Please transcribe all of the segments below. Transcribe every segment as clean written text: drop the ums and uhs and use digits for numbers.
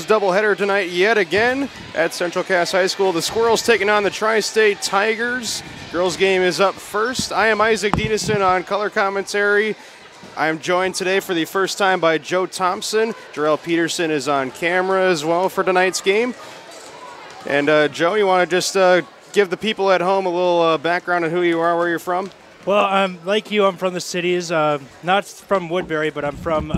Doubleheader tonight yet again at Central Cass High School. The Squirrels taking on the Tri-State Tigers. Girls game is up first. I am Isaac Dieneson on color commentary. I am joined today for the first time by Joe Thompson. Jarrell Peterson is on camera as well for tonight's game. And Joe, you want to just give the people at home a little background on who you are, where you're from? Well, like you, I'm from the cities. Not from Woodbury, but I'm from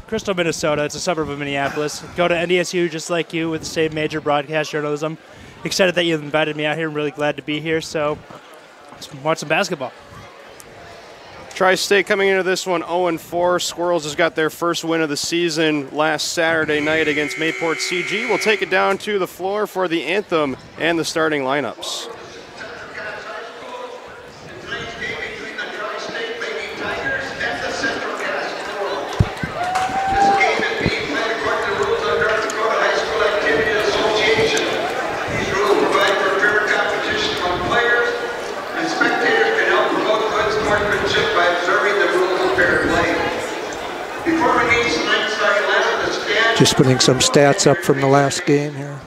Crystal, Minnesota. It's a suburb of Minneapolis. Go to NDSU just like you with the same major, broadcast journalism. Excited that you invited me out here. I'm really glad to be here. So let's watch some basketball. Tri-State coming into this one 0-4. Squirrels has got their first win of the season last Saturday night against Mayport CG. We'll take it down to the floor for the anthem and the starting lineups. Just putting some stats up from the last game here.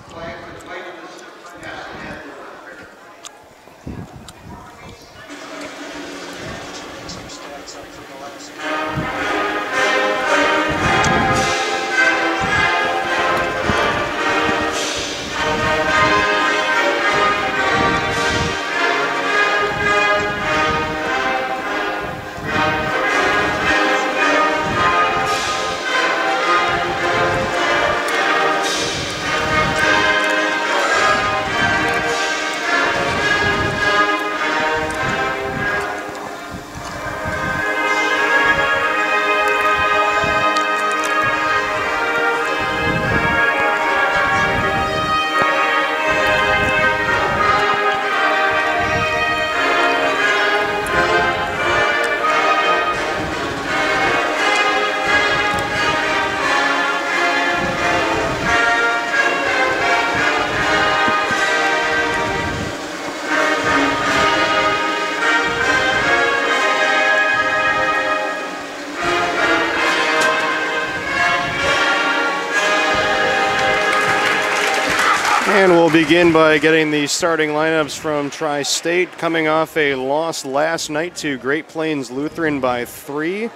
And we'll begin by getting the starting lineups from Tri-State, coming off a loss last night to Great Plains Lutheran by 3.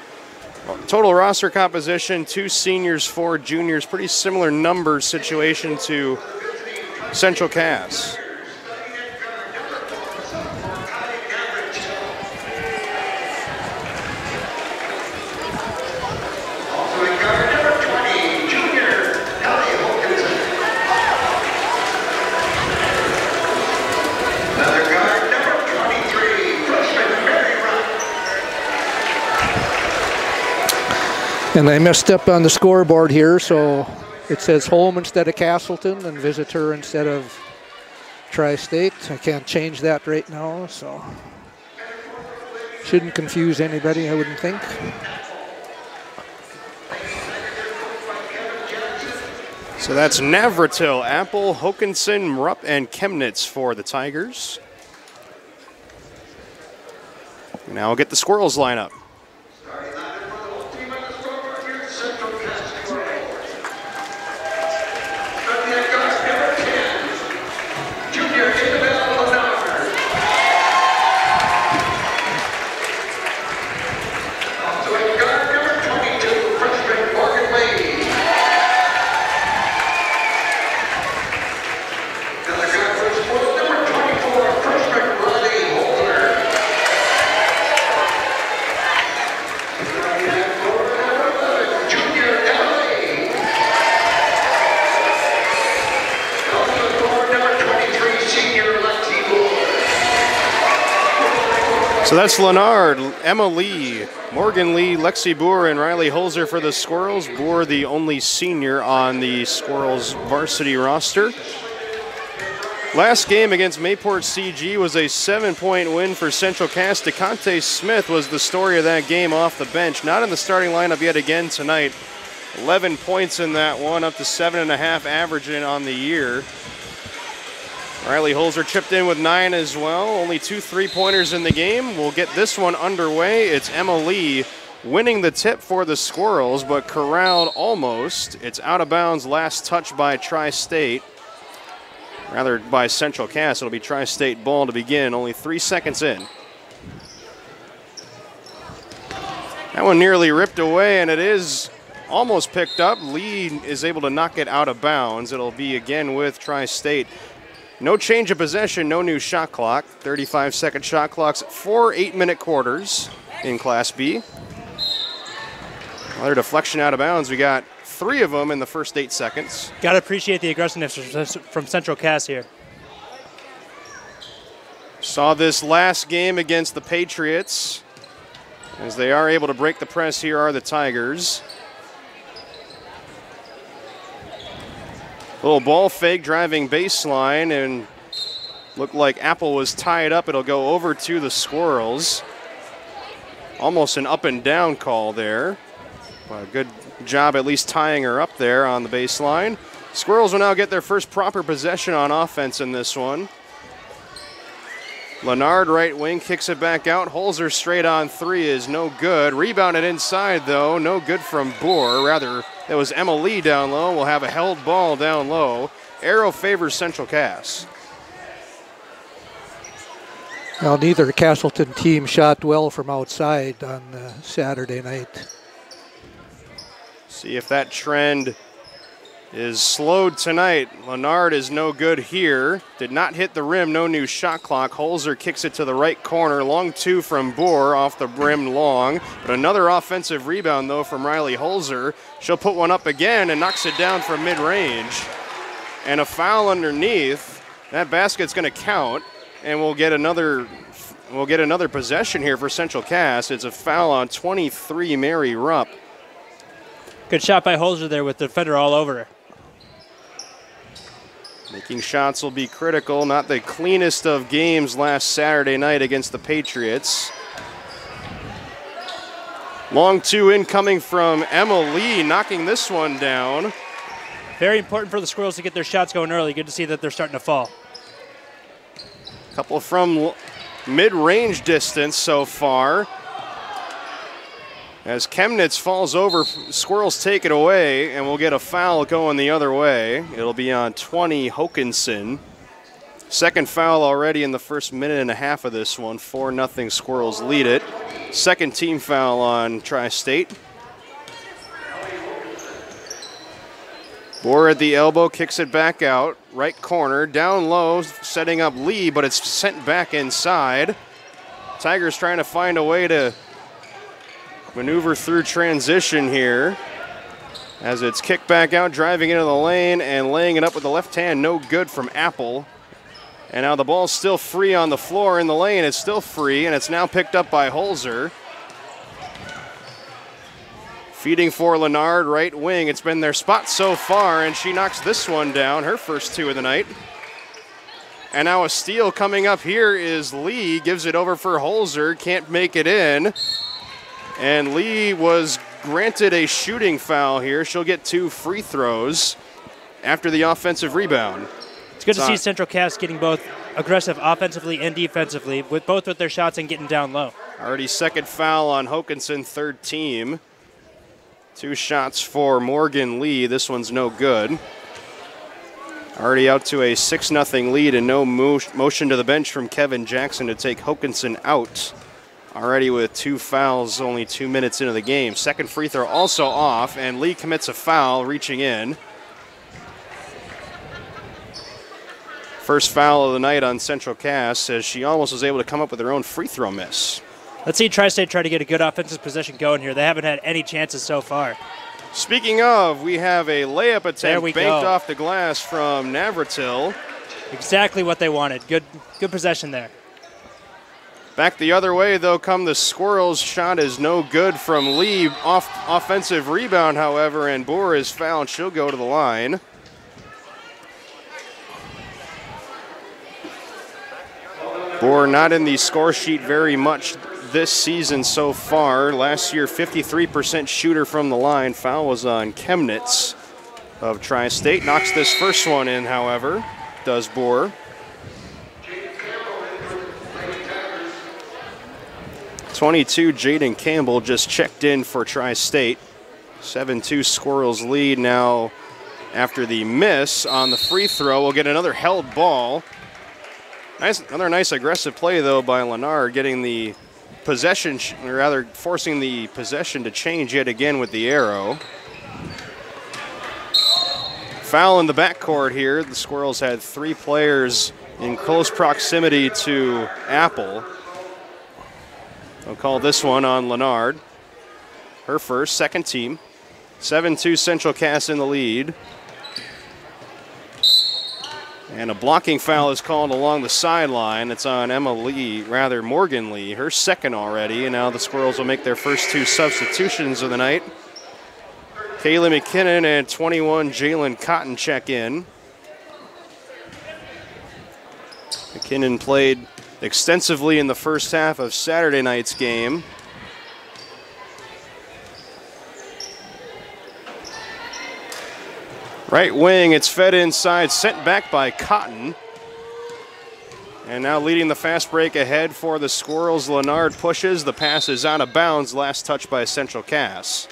Total roster composition, 2 seniors, 4 juniors, pretty similar numbers situation to Central Cass. And I messed up on the scoreboard here, so it says home instead of Castleton and visitor instead of Tri-State. I can't change that right now, so shouldn't confuse anybody, I wouldn't think. So that's Navratil, Apple, Hokanson, Rupp, and Chemnitz for the Tigers. Now we'll get the Squirrels lineup. So that's Leonard, Emma Lee, Morgan Lee, Lexi Boer, and Riley Holzer for the Squirrels. Boer, the only senior on the Squirrels varsity roster. Last game against Mayport CG was a 7-point win for Central Cass. DeConte Smith was the story of that game off the bench. Not in the starting lineup yet again tonight. 11 points in that one, up to 7.5 averaging on the year. Riley Holzer chipped in with 9 as well. Only 2 3-pointers in the game. We'll get this one underway. It's Emma Lee winning the tip for the Squirrels, but corralled almost. It's out of bounds, last touch by Tri-State. Rather by Central Cass. It'll be Tri-State ball to begin, only 3 seconds in. That one nearly ripped away, and it is almost picked up. Lee is able to knock it out of bounds. It'll be again with Tri-State. No change of possession, no new shot clock. 35-second shot clocks, 4 8-minute quarters in Class B. Another deflection out of bounds. We got 3 of them in the first 8 seconds. Got to appreciate the aggressiveness from Central Cass here. Saw this last game against the Patriots. As they are able to break the press, here are the Tigers. Little ball fake driving baseline, and looked like Apple was tied up. It'll go over to the Squirrels. Almost an up and down call there. But a good job at least tying her up there on the baseline. Squirrels will now get their first proper possession on offense in this one. Leonard, right wing, kicks it back out. Holzer straight on 3 is no good. Rebounded inside, though. No good from Boer. Rather, it was Emma Lee down low. We'll have a held ball down low. Arrow favors Central Cass. Well, neither Castleton team shot well from outside on Saturday night. See if that trend is slowed tonight. Leonard is no good here. Did not hit the rim, no new shot clock. Holzer kicks it to the right corner. Long 2 from Boer, off the rim long. But another offensive rebound, though, from Riley Holzer. She'll put one up again and knocks it down from mid-range. And a foul underneath. That basket's going to count, and we'll get another possession here for Central Cass. It's a foul on 23, Mary Rupp. Good shot by Holzer there with the defender all over her. Making shots will be critical. Not the cleanest of games last Saturday night against the Patriots. Long 2 incoming from Emma Lee, knocking this one down. Very important for the Squirrels to get their shots going early. Good to see that they're starting to fall. Couple from mid-range distance so far. As Chemnitz falls over, Squirrels take it away, and we'll get a foul going the other way. It'll be on 20, Hokinson. Second foul already in the first minute and a half of this one. 4-0 Squirrels lead it. Second team foul on Tri-State. Boer at the elbow, kicks it back out. Right corner, down low, setting up Lee, but it's sent back inside. Tigers trying to find a way to maneuver through transition here as it's kicked back out, driving into the lane and laying it up with the left hand. No good from Apple. And now the ball's still free on the floor in the lane. It's still free, and it's now picked up by Holzer. Feeding for Leonard, right wing. It's been their spot so far, and she knocks this one down, her first 2 of the night. And now a steal coming up here is Lee. Gives it over for Holzer, can't make it in. And Lee was granted a shooting foul here. She'll get 2 free throws after the offensive rebound. It's good to see Central Cass getting both aggressive offensively and defensively, with their shots and getting down low. Already second foul on Hokinson, third team. 2 shots for Morgan Lee. This one's no good. Already out to a 6-0 lead, and no motion to the bench from Kevin Jackson to take Hokinson out. Already with 2 fouls, only 2 minutes into the game. Second free throw also off, and Lee commits a foul, reaching in. First foul of the night on Central Cass, as she almost was able to come up with her own free throw miss. Let's see Tri-State try to get a good offensive possession going here. They haven't had any chances so far. Speaking of, we have a layup attempt banked off the glass from Navratil. Exactly what they wanted. Good possession there. Back the other way, though, come the Squirrels. Shot is no good from Lee. Offensive rebound, however, and Boer is fouled. She'll go to the line. Boer not in the score sheet very much this season so far. Last year, 53% shooter from the line. Foul was on Chemnitz of Tri-State. Knocks this first one in, however, does Boer. 22, Jaden Campbell just checked in for Tri-State. 7-2 Squirrels lead now after the miss on the free throw. We'll get another held ball. Another nice aggressive play, though, by Lennard, getting the possession, or rather forcing the possession to change yet again with the arrow. Foul in the backcourt here. The Squirrels had 3 players in close proximity to Apple. They'll call this one on Lennard. Her first, second team. 7-2 Central Cass in the lead. And a blocking foul is called along the sideline. It's on Morgan Lee, her second already. And now the Squirrels will make their first 2 substitutions of the night. Kaylee McKinnon and 21 Jalen Cotton check in. McKinnon played extensively in the first half of Saturday night's game. Right wing, it's fed inside, sent back by Cotton. And now leading the fast break ahead for the Squirrels. Lennard pushes, the pass is out of bounds, last touch by Central Cass.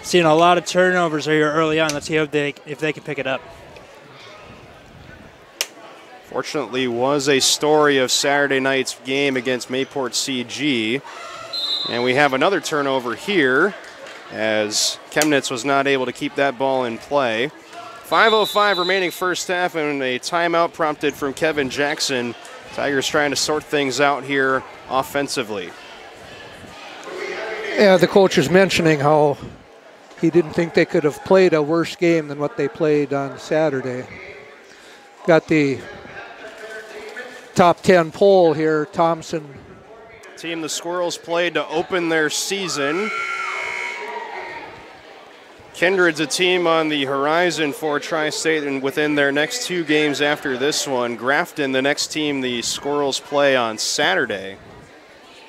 Seeing a lot of turnovers here early on. Let's see if they can pick it up. Fortunately, was a story of Saturday night's game against Mayport CG. And we have another turnover here as Chemnitz was not able to keep that ball in play. 5:05 remaining first half, and a timeout prompted from Kevin Jackson. Tigers trying to sort things out here offensively. Yeah, the coach is mentioning how he didn't think they could have played a worse game than what they played on Saturday. Got the top 10 poll here, Thompson. Team the Squirrels played to open their season. Kindred's a team on the horizon for Tri-State, and within their next 2 games after this one. Grafton, the next team the Squirrels play on Saturday,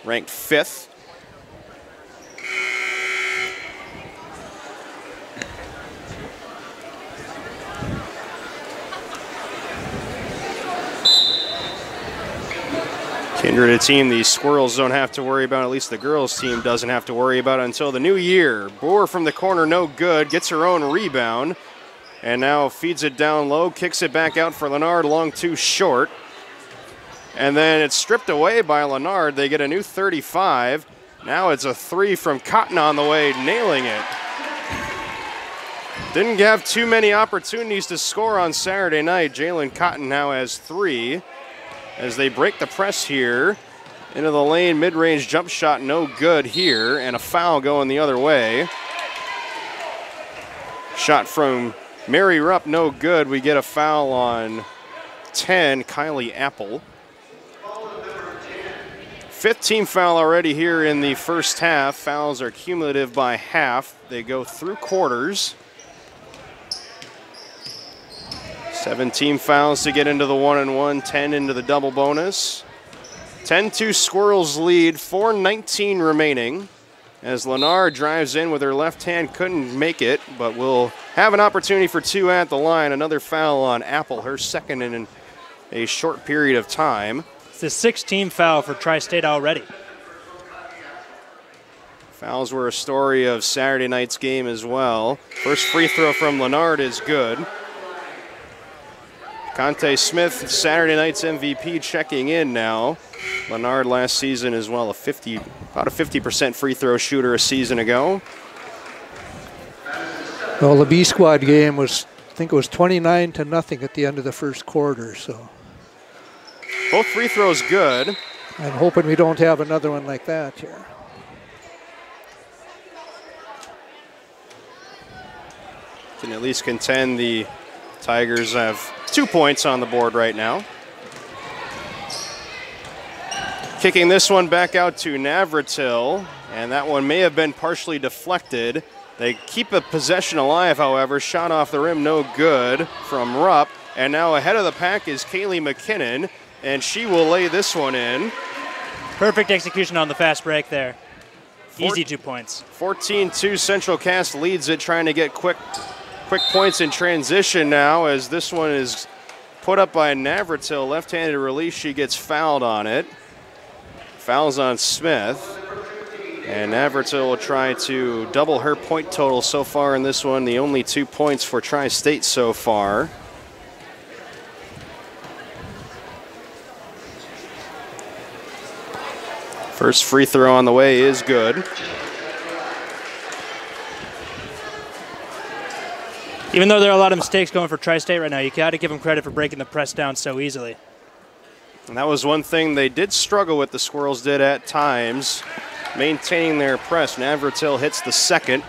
ranked 5th. Kindred, a team the Squirrels don't have to worry about, at least the girls team doesn't have to worry about until the new year. Boer from the corner, no good, gets her own rebound, and now feeds it down low, kicks it back out for Lennard, long 2 short. And then it's stripped away by Lennard. They get a new 35. Now it's a 3 from Cotton on the way, nailing it. Didn't have too many opportunities to score on Saturday night. Jalen Cotton now has 3. As they break the press here into the lane, mid-range jump shot, no good here, and a foul going the other way. Shot from Mary Rupp, no good. We get a foul on 10, Kylie Apple. 5th team foul already here in the first half. Fouls are cumulative by half. They go through quarters. 7 team fouls to get into the 1-and-1, 10 into the double bonus. 10-2 Squirrels lead, 4:19 remaining. As Lennard drives in with her left hand, couldn't make it, but will have an opportunity for 2 at the line. Another foul on Apple, her second in a short period of time. It's the 6th team foul for Tri-State already. Fouls were a story of Saturday night's game as well. First free throw from Lennard is good. Conte Smith, Saturday night's MVP, checking in now. Lennard last season as well, about a 50% free throw shooter a season ago. Well, the B squad game was, I think it was 29-0 at the end of the first quarter. So both free throws good. I'm hoping we don't have another one like that here. Can at least contend the Tigers have 2 points on the board right now. Kicking this one back out to Navratil, and that one may have been partially deflected. They keep the possession alive, however. Shot off the rim, no good from Rupp. And now ahead of the pack is Kaylee McKinnon, and she will lay this one in. Perfect execution on the fast break there. Easy 2 points. 14-2 Central Cass leads it, trying to get quick points in transition now, as this one is put up by Navratil. Left-handed release, she gets fouled on it. Fouls on Smith. And Navratil will try to double her point total so far in this one. The only 2 points for Tri-State so far. First free throw on the way is good. Even though there are a lot of mistakes going for Tri-State right now, you got to give them credit for breaking the press down so easily. And that was one thing they did struggle with, the Squirrels did at times, maintaining their press. Navratil hits the second.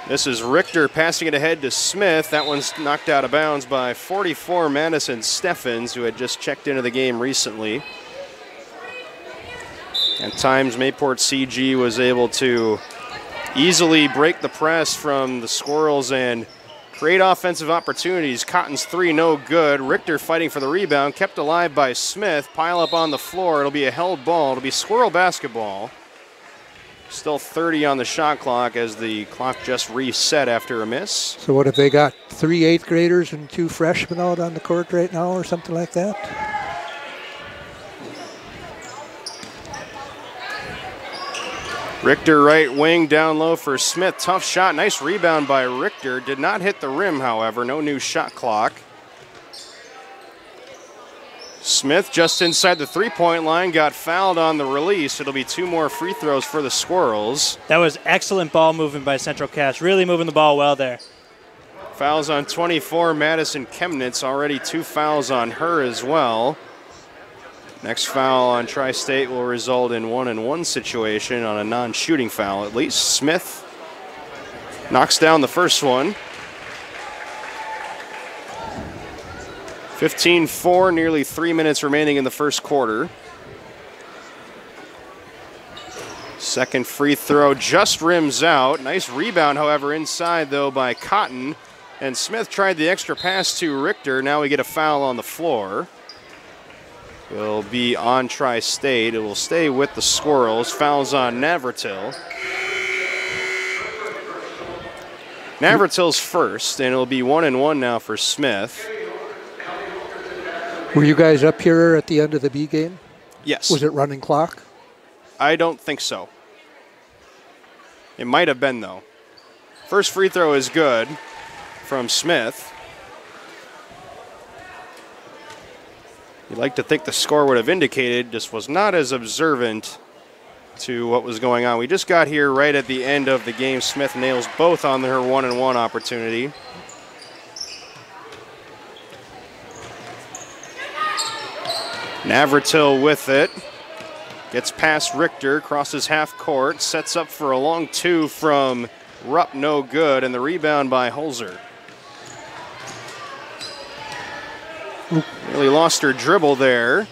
This is Richter passing it ahead to Smith. That one's knocked out of bounds by 44 Madison Steffens, who had just checked into the game recently. At times, Mayport CG was able to easily break the press from the Squirrels and create offensive opportunities. Cotton's three, no good. Richter fighting for the rebound, kept alive by Smith. Pile up on the floor. It'll be a held ball. It'll be Squirrel basketball. Still 30 on the shot clock as the clock just reset after a miss. So what, have they got 3 8th graders and 2 freshmen out on the court right now or something like that? Richter right wing, down low for Smith. Tough shot, nice rebound by Richter. Did not hit the rim, however. No new shot clock. Smith just inside the three-point line, got fouled on the release. It'll be 2 more free throws for the Squirrels. That was excellent ball movement by Central Cass. Really moving the ball well there. Fouls on 24, Madison Chemnitz. Already 2 fouls on her as well. Next foul on Tri-State will result in 1-and-1 situation on a non-shooting foul at least. Smith knocks down the first one. 15-4, nearly 3 minutes remaining in the first quarter. Second free throw just rims out. Nice rebound, however, inside though by Cotton. And Smith tried the extra pass to Richter. Now we get a foul on the floor. It'll be on Tri-State. It will stay with the Squirrels. Fouls on Navratil. Navratil's first, and it'll be 1-and-1 now for Smith. Were you guys up here at the end of the B game? Yes. Was it running clock? I don't think so. It might have been, though. First free throw is good from Smith. You'd like to think the score would have indicated, just was not as observant to what was going on. We just got here right at the end of the game. Smith nails both on her 1-and-1 opportunity. Navratil with it. Gets past Richter, crosses half court, sets up for a long 2 from Rupp, no good, and the rebound by Holzer. Nearly lost her dribble there.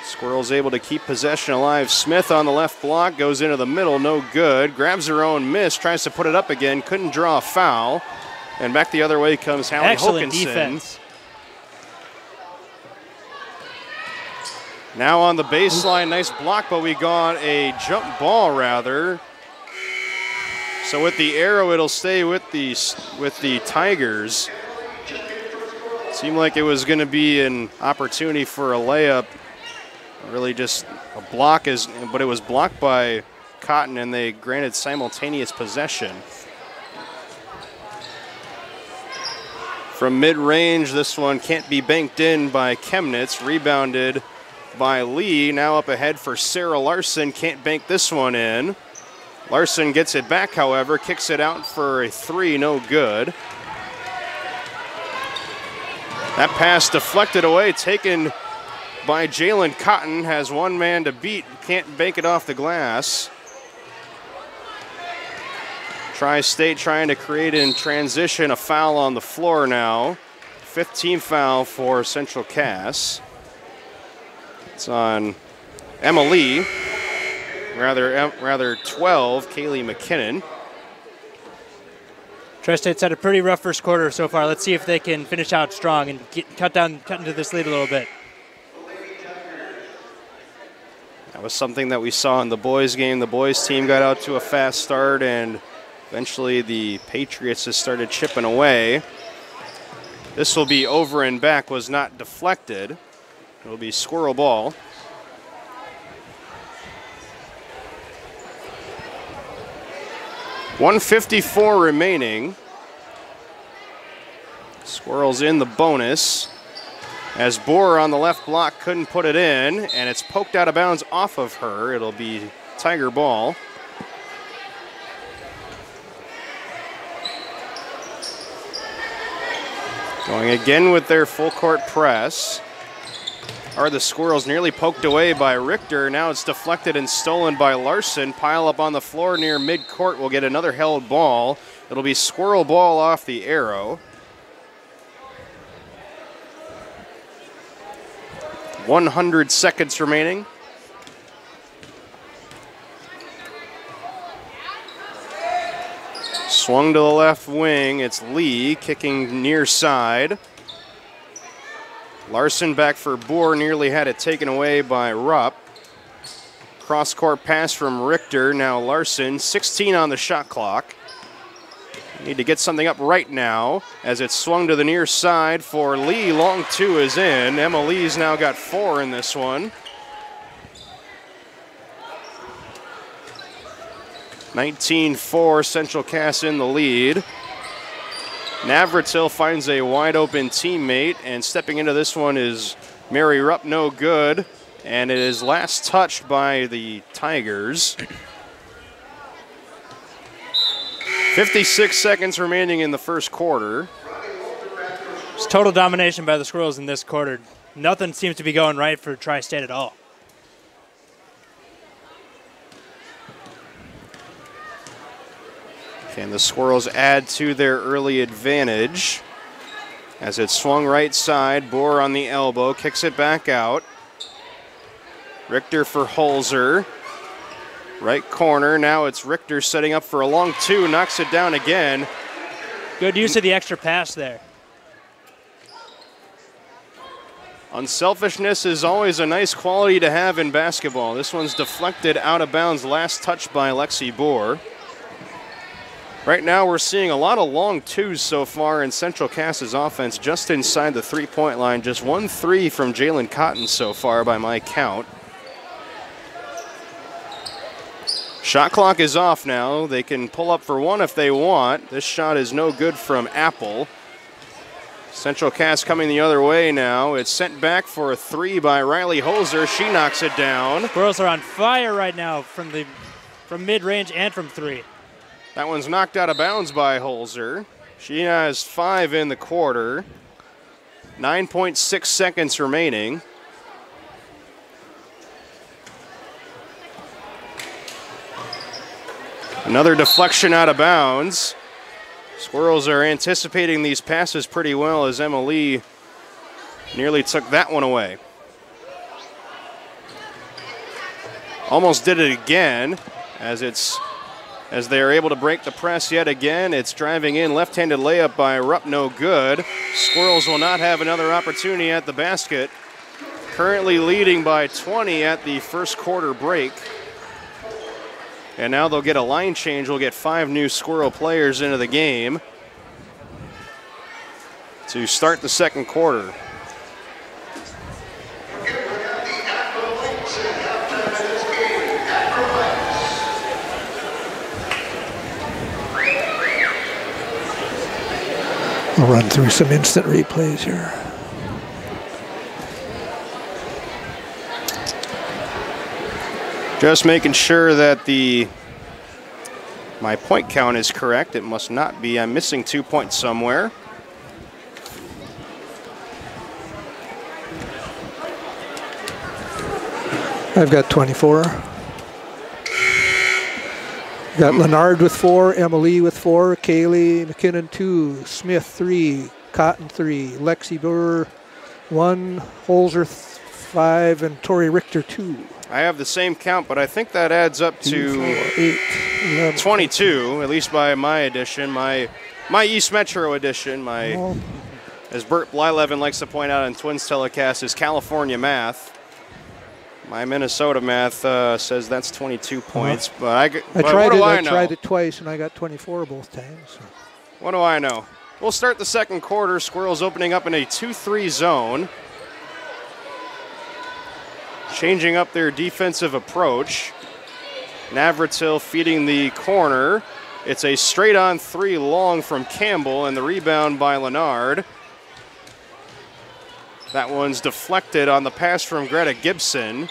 Squirrels able to keep possession alive. Smith on the left block, goes into the middle, no good. Grabs her own miss, tries to put it up again, couldn't draw a foul. And back the other way comes Hallie Excellent Hokinson. defense. Now on the baseline, nice block, but we got a jump ball rather. So with the arrow, it'll stay with the Tigers. Seemed like it was going to be an opportunity for a layup. Really just a block, but it was blocked by Cotton, and they granted simultaneous possession. From mid-range, this one can't be banked in by Chemnitz. Rebounded by Lee. Now up ahead for Sarah Larson. Can't bank this one in. Larson gets it back, however. Kicks it out for a 3, no good. That pass deflected away, taken by Jalen Cotton. Has one man to beat, can't bank it off the glass. Tri-State trying to create in transition, a foul on the floor now. 15th foul for Central Cass. It's on Emma Lee, rather 12, Kaylee McKinnon. Tri-State's had a pretty rough first quarter so far. Let's see if they can finish out strong and cut into this lead a little bit. That was something that we saw in the boys' game. The boys' team got out to a fast start, and eventually the Patriots has started chipping away. This will be over and back, was not deflected. It'll be Squirrel ball. 1:54 remaining. Squirrels in the bonus. As Boer on the left block couldn't put it in, and it's poked out of bounds off of her. It'll be Tiger ball. Going again with their full court press. Are the Squirrels nearly poked away by Richter. Now it's deflected and stolen by Larson. Pile up on the floor near midcourt. We'll get another held ball. It'll be Squirrel ball off the arrow. 100 seconds remaining. Swung to the left wing. It's Lee kicking near side. Larson back for Boer, nearly had it taken away by Rupp. Cross-court pass from Richter, now Larson, 16 on the shot clock. Need to get something up right now as it's swung to the near side for Lee. Long two is in. Emma Lee's now got 4 in this one. 19-4, Central Cass in the lead. Navratil finds a wide open teammate, and stepping into this one is Mary Rupp, no good. And it is last touched by the Tigers. 56 seconds remaining in the first quarter. It's total domination by the Squirrels in this quarter. Nothing seems to be going right for Tri-State at all. Can the Squirrels add to their early advantage? As it's swung right side, Boer on the elbow, kicks it back out. Richter for Holzer. Right corner, now it's Richter setting up for a long two, knocks it down again. Good use of the extra pass there. Unselfishness is always a nice quality to have in basketball. This one's deflected out of bounds, last touch by Lexi Boer. Right now we're seeing a lot of long twos so far in Central Cass's offense, just inside the three-point line. Just 1 3 from Jalen Cotton so far by my count. Shot clock is off now. They can pull up for one if they want. This shot is no good from Apple. Central Cass coming the other way now. It's sent back for a 3 by Riley Holzer. She knocks it down. Girls are on fire right now from mid-range and from 3. That one's knocked out of bounds by Holzer. She has 5 in the quarter. 9.6 seconds remaining. Another deflection out of bounds. Squirrels are anticipating these passes pretty well as Emma Lee nearly took that one away. Almost did it again as they are able to break the press yet again. It's driving in, left-handed layup by Rupp, no good. Squirrels will not have another opportunity at the basket. Currently leading by 20 at the first quarter break. And now they'll get a line change. We'll get 5 new Squirrel players into the game to start the second quarter. We'll run through some instant replays here. Just making sure that my point count is correct. It must not be. I'm missing 2 points somewhere. I've got 24. Got Leonard with 4, Emily with 4, Kaylee McKinnon 2, Smith 3, Cotton 3, Lexi Boer 1, Holzer 5, and Tori Richter 2. I have the same count, but I think that adds up to 2, 4, 8, 11, 22, at least by my edition, my East Metro edition. As Bert Blylevin likes to point out on Twins telecast, is California math. My Minnesota math says that's 22 points, but I tried it twice, and I got 24 both times. So. What do I know? We'll start the second quarter. Squirrels opening up in a 2-3 zone. Changing up their defensive approach. Navratil feeding the corner. It's a straight-on three long from Campbell, and the rebound by Leonard. That one's deflected on the pass from Greta Gibson.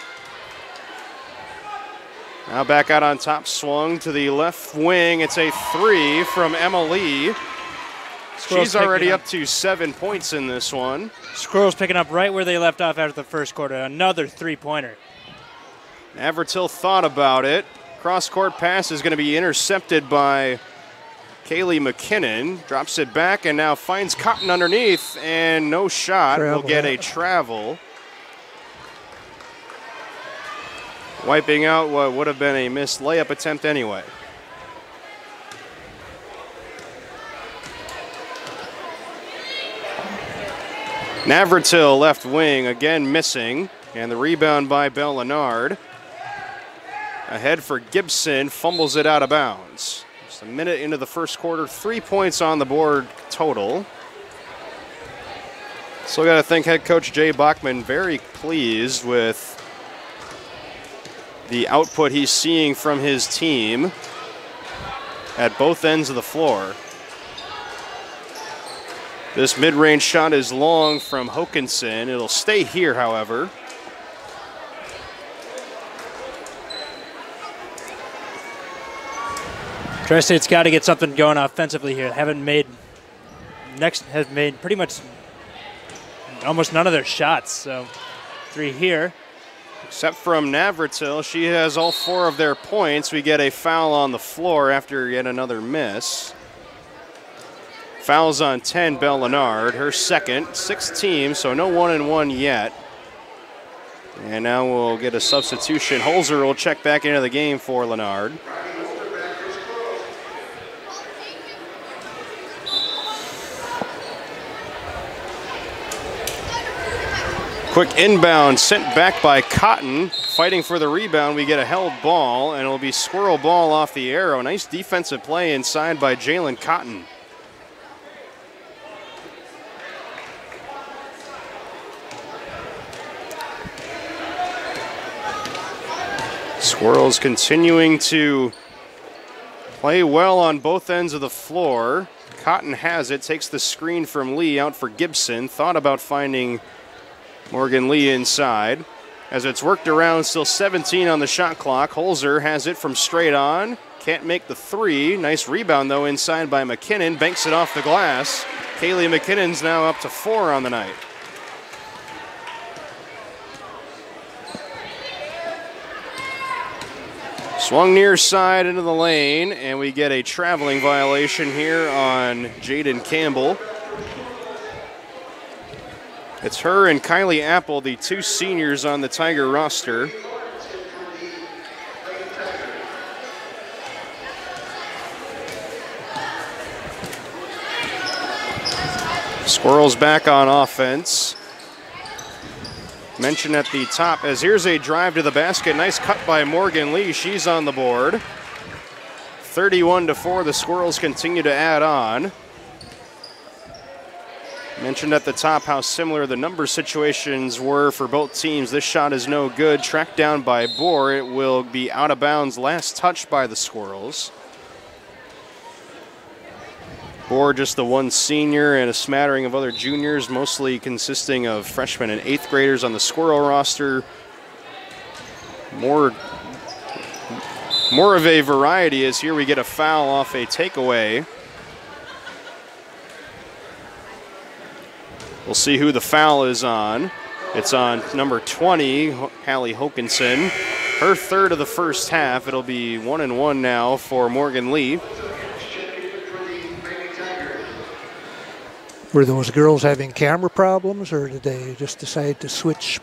Now back out on top, swung to the left wing. It's a three from Emma Lee. She's already up to 7 points in this one. Squirrels picking up right where they left off after the first quarter. Another three-pointer. Navratil thought about it. Cross-court pass is going to be intercepted by Kaylee McKinnon. Drops it back and now finds Cotton underneath, and no shot. Will get a travel. Wiping out what would have been a missed layup attempt anyway. Navratil left wing again missing, and the rebound by Belle Leonard. Ahead for Gibson, fumbles it out of bounds. Just a minute into the first quarter, 3 points on the board total. Still got to think head coach Jay Bachman very pleased with the output he's seeing from his team at both ends of the floor. This mid-range shot is long from Hokinson. It'll stay here, however. Tri-State's got to get something going offensively here. Have made pretty much almost none of their shots. So 3 here. Except from Navratil, she has all 4 of their points. We get a foul on the floor after yet another miss. Fouls on 10, Belle Leonard, her second, 6 teams, so no 1-and-1 yet. And now we'll get a substitution. Holzer will check back into the game for Leonard. Quick inbound sent back by Cotton. Fighting for the rebound, we get a held ball, and it'll be squirrel ball off the arrow. Nice defensive play inside by Jalen Cotton. Squirrels continuing to play well on both ends of the floor. Cotton has it, takes the screen from Lee out for Gibson. Thought about finding Morgan Lee inside. As it's worked around, still 17 on the shot clock. Holzer has it from straight on. Can't make the 3. Nice rebound, though, inside by McKinnon. Banks it off the glass. Kaylee McKinnon's now up to 4 on the night. Swung near side into the lane, and we get a traveling violation here on Jaden Campbell. It's her and Kylie Apple, the 2 seniors on the Tiger roster. Squirrels back on offense. Mentioned at the top as here's a drive to the basket. Nice cut by Morgan Lee. She's on the board. 31-4, the Squirrels continue to add on. Mentioned at the top how similar the number situations were for both teams. This shot is no good. Tracked down by Bohr. It will be out of bounds. Last touch by the Squirrels. Bohr just the 1 senior and a smattering of other juniors, mostly consisting of freshmen and 8th graders on the Squirrel roster. More of a variety as here we get a foul off a takeaway. We'll see who the foul is on. It's on number 20, Hallie Hokinson. Her 3rd of the first half. It'll be 1-and-1 now for Morgan Lee. Were those girls having camera problems, or did they just decide to switch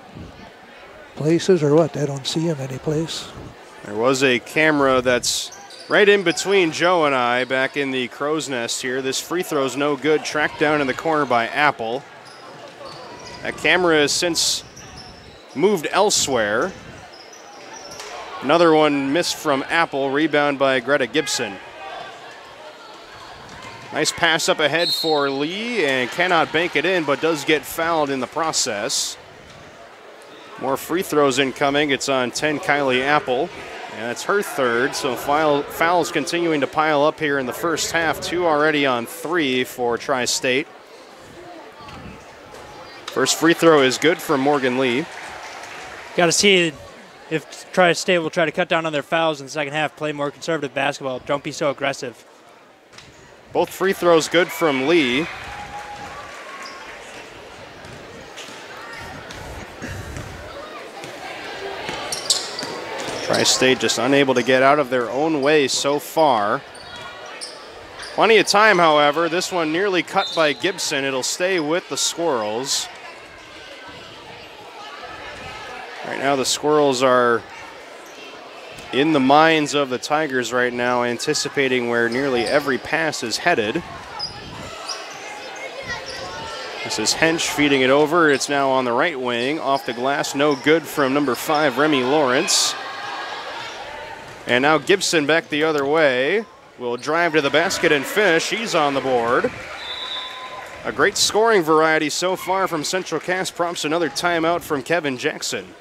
places, or what? I don't see them any place. There was a camera that's right in between Joe and I back in the crow's nest here. This free throw's no good. Tracked down in the corner by Apple. That camera has since moved elsewhere. Another one missed from Apple. Rebound by Greta Gibson. Nice pass up ahead for Lee, and cannot bank it in, but does get fouled in the process. More free throws incoming. It's on 10, Kylie Apple. And that's her third, so fouls continuing to pile up here in the first half. 2 already on 3 for Tri-State. First free throw is good for Morgan Lee. Got to see if Tri-State will try to cut down on their fouls in the second half, play more conservative basketball. Don't be so aggressive. Both free throws good from Lee. Tri-State just unable to get out of their own way so far. Plenty of time, however. This one nearly cut by Gibson. It'll stay with the Squirrels. Right now the Squirrels are in the minds of the Tigers right now, anticipating where nearly every pass is headed. This is Hench feeding it over. It's now on the right wing, off the glass. No good from number 5, Remy Lawrence. And now Gibson back the other way. Will drive to the basket and finish. He's on the board. A great scoring variety so far from Central Cass. Prompts another timeout from Kevin Jackson.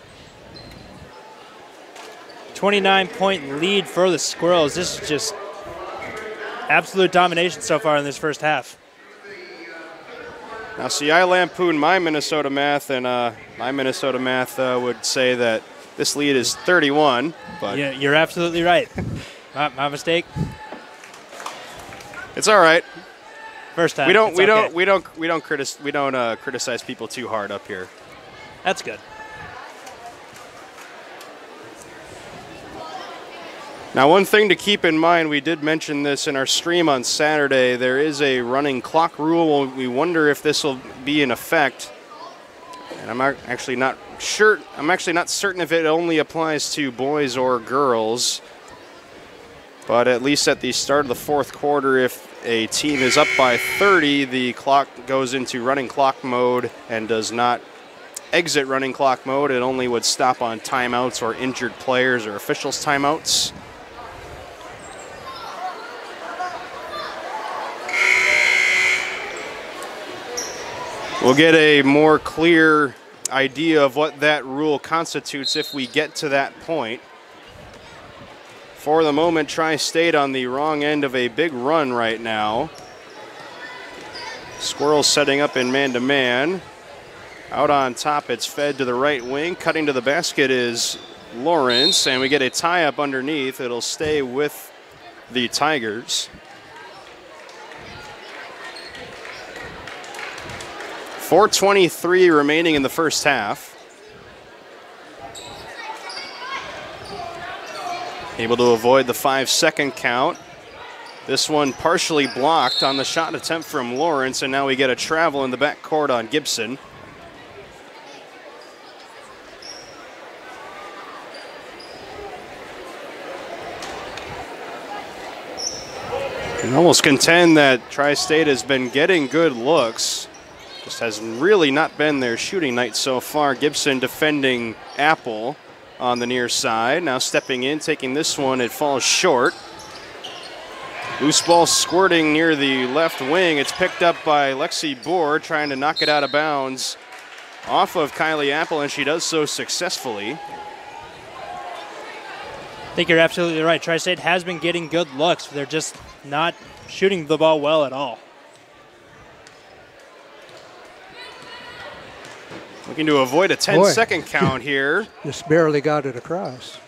29-point lead for the Squirrels. This is just absolute domination so far in this first half. Now, see, I lampoon my Minnesota math, and my Minnesota math would say that this lead is 31. But yeah, you're absolutely right. My mistake. It's all right. First half. We don't criticize people too hard up here. That's good. Now, one thing to keep in mind, we did mention this in our stream on Saturday, there is a running clock rule. We wonder if this will be in effect. And I'm actually not sure. I'm actually not certain if it only applies to boys or girls. But at least at the start of the fourth quarter, if a team is up by 30, the clock goes into running clock mode and does not exit running clock mode. It only would stop on timeouts or injured players or officials' timeouts. We'll get a more clear idea of what that rule constitutes if we get to that point. For the moment, Tri-State on the wrong end of a big run right now. Squirrels setting up in man-to-man. Out on top, it's fed to the right wing. Cutting to the basket is Lawrence, and we get a tie-up underneath. It'll stay with the Tigers. 4:23 remaining in the first half. Able to avoid the 5-second count. This one partially blocked on the shot attempt from Lawrence, and now we get a travel in the backcourt on Gibson. I can almost contend that Tri-State has been getting good looks. Just has really not been their shooting night so far. Gibson defending Apple on the near side. Now stepping in, taking this one, it falls short. Loose ball squirting near the left wing. It's picked up by Lexi Bohr, trying to knock it out of bounds off of Kylie Apple, and she does so successfully. I think you're absolutely right. Tri-State has been getting good looks. They're just not shooting the ball well at all. Looking to avoid a 10-second count here. Just barely got it across.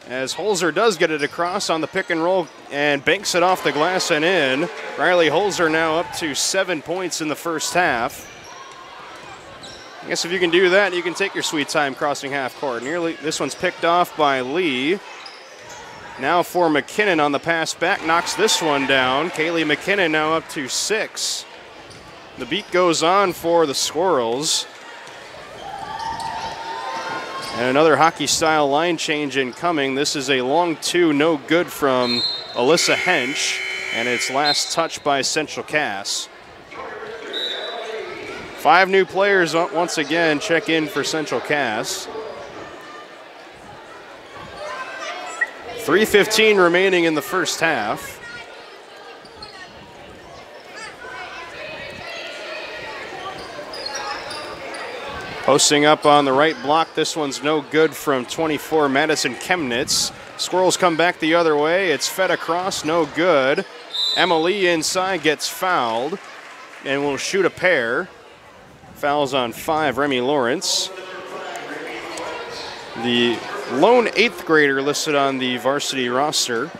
As Holzer does get it across on the pick and roll and banks it off the glass and in. Riley Holzer now up to 7 points in the first half. I guess if you can do that, you can take your sweet time crossing half court. This one's picked off by Lee. Now for McKinnon on the pass back, knocks this one down. Kaylee McKinnon now up to 6. The beat goes on for the Squirrels. And another hockey-style line change incoming. This is a long 2, no good from Alyssa Hench, and it's last touch by Central Cass. 5 new players once again check in for Central Cass. 3:15 remaining in the first half. Posting up on the right block. This one's no good from 24, Madison Chemnitz. Squirrels come back the other way. It's fed across, no good. Emily inside gets fouled and will shoot a pair. Fouls on 5, Remy Lawrence. The lone 8th grader listed on the varsity roster.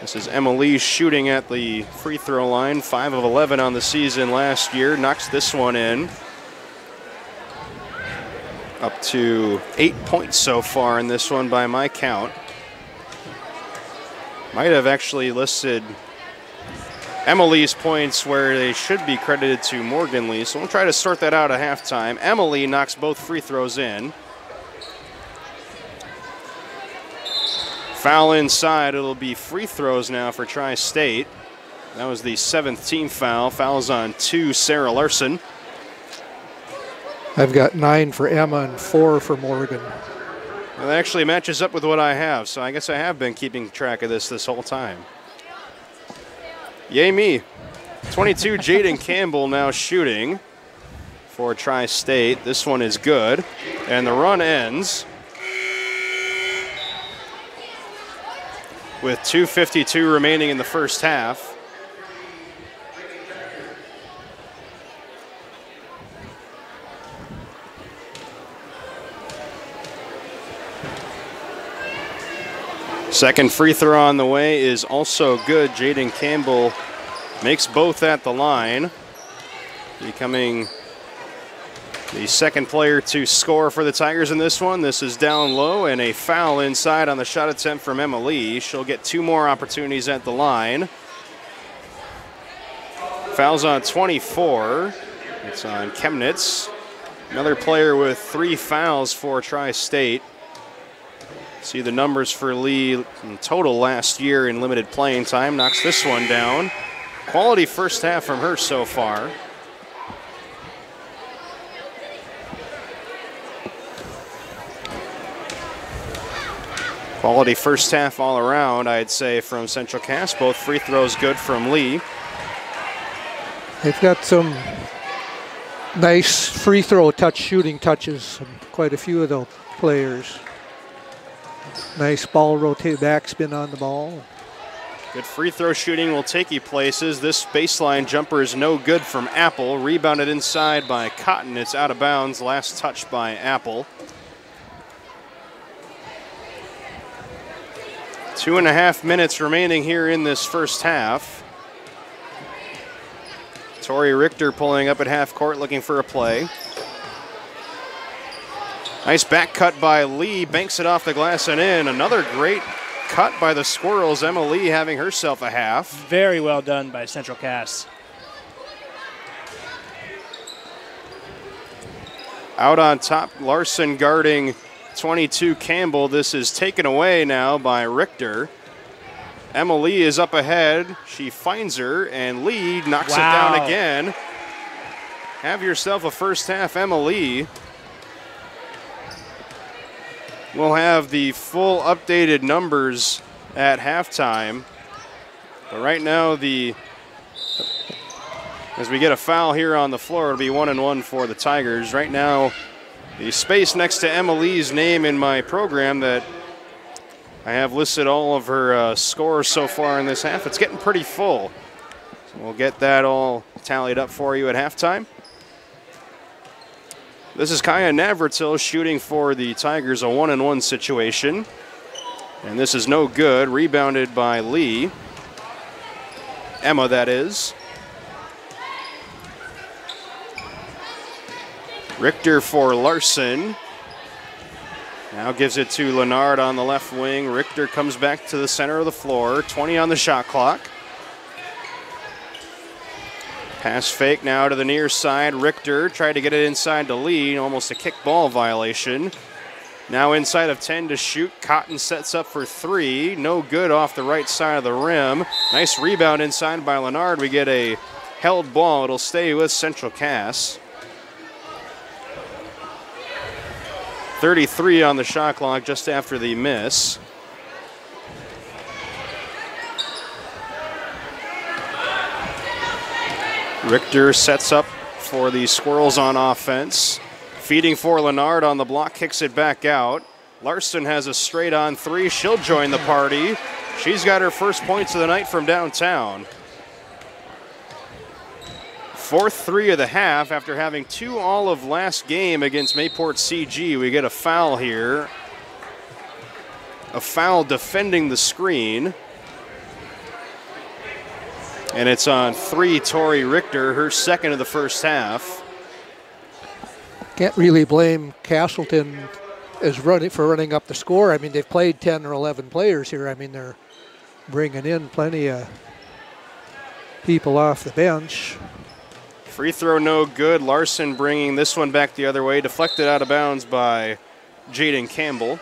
This is Emily shooting at the free throw line, 5 of 11 on the season last year. Knocks this one in. Up to 8 points so far in this one by my count. Might have actually listed Emily's points where they should be credited to Morgan Lee, so we'll try to sort that out at halftime. Emily knocks both free throws in. Foul inside, it'll be free throws now for Tri-State. That was the 7th team foul. Fouls on 2, Sarah Larson. I've got 9 for Emma and 4 for Morgan. Well, that actually matches up with what I have, so I guess I have been keeping track of this whole time. Yay me. 22, Jaden Campbell now shooting for Tri-State. This one is good, and the run ends with 2:52 remaining in the first half. Second free throw on the way is also good. Jaden Campbell makes both at the line, becoming the second player to score for the Tigers in this one. This is down low and a foul inside on the shot attempt from Emily. She'll get 2 more opportunities at the line. Fouls on 24. It's on Chemnitz. Another player with 3 fouls for Tri-State. See the numbers for Lee in total last year in limited playing time. Knocks this one down. Quality first half from her so far. Quality first half all around, I'd say, from Central Cass. Both free throws good from Lee. They've got some nice free throw shooting touches, quite a few of those players. Nice ball rotate backspin on the ball. Good free throw shooting will take you places. This baseline jumper is no good from Apple. Rebounded inside by Cotton. It's out of bounds. Last touch by Apple. 2.5 minutes remaining here in this first half. Tori Richter pulling up at half court looking for a play. Nice back cut by Lee, banks it off the glass and in. Another great cut by the Squirrels. Emma Lee having herself a half. Very well done by Central Cass. Out on top, Larson guarding 22 Campbell. This is taken away now by Richter. Emma Lee is up ahead. She finds her, and Lee knocks it down again. Have yourself a first half, Emma Lee. We'll have the full updated numbers at halftime. But right now, as we get a foul here on the floor, it'll be 1-1 for the Tigers. Right now, the space next to Emma Lee's name in my program that I have listed all of her scores so far in this half, it's getting pretty full. So we'll get that all tallied up for you at halftime. This is Kaya Navratil shooting for the Tigers, a 1-1 situation. And this is no good, rebounded by Lee. Emma, that is. Richter for Larson. Now gives it to Leonard on the left wing. Richter comes back to the center of the floor, 20 on the shot clock. Pass fake now to the near side. Richter tried to get it inside to Lee, almost a kick ball violation. Now inside of 10 to shoot. Cotton sets up for 3. No good off the right side of the rim. Nice rebound inside by Leonard. We get a held ball. It'll stay with Central Cass. 33 on the shot clock just after the miss. Richter sets up for the Squirrels on offense. Feeding for Leonard on the block, kicks it back out. Larson has a straight on three. She'll join the party. She's got her first points of the night from downtown. Fourth three of the half after having 2 all of last game against Mayport CG. We get a foul here. A foul defending the screen. And it's on 3, Tori Richter, her second of the first half. Can't really blame Castleton for running up the score. I mean, they've played 10 or 11 players here. I mean, they're bringing in plenty of people off the bench. Free throw no good. Larson bringing this one back the other way. Deflected out of bounds by Jaden Campbell.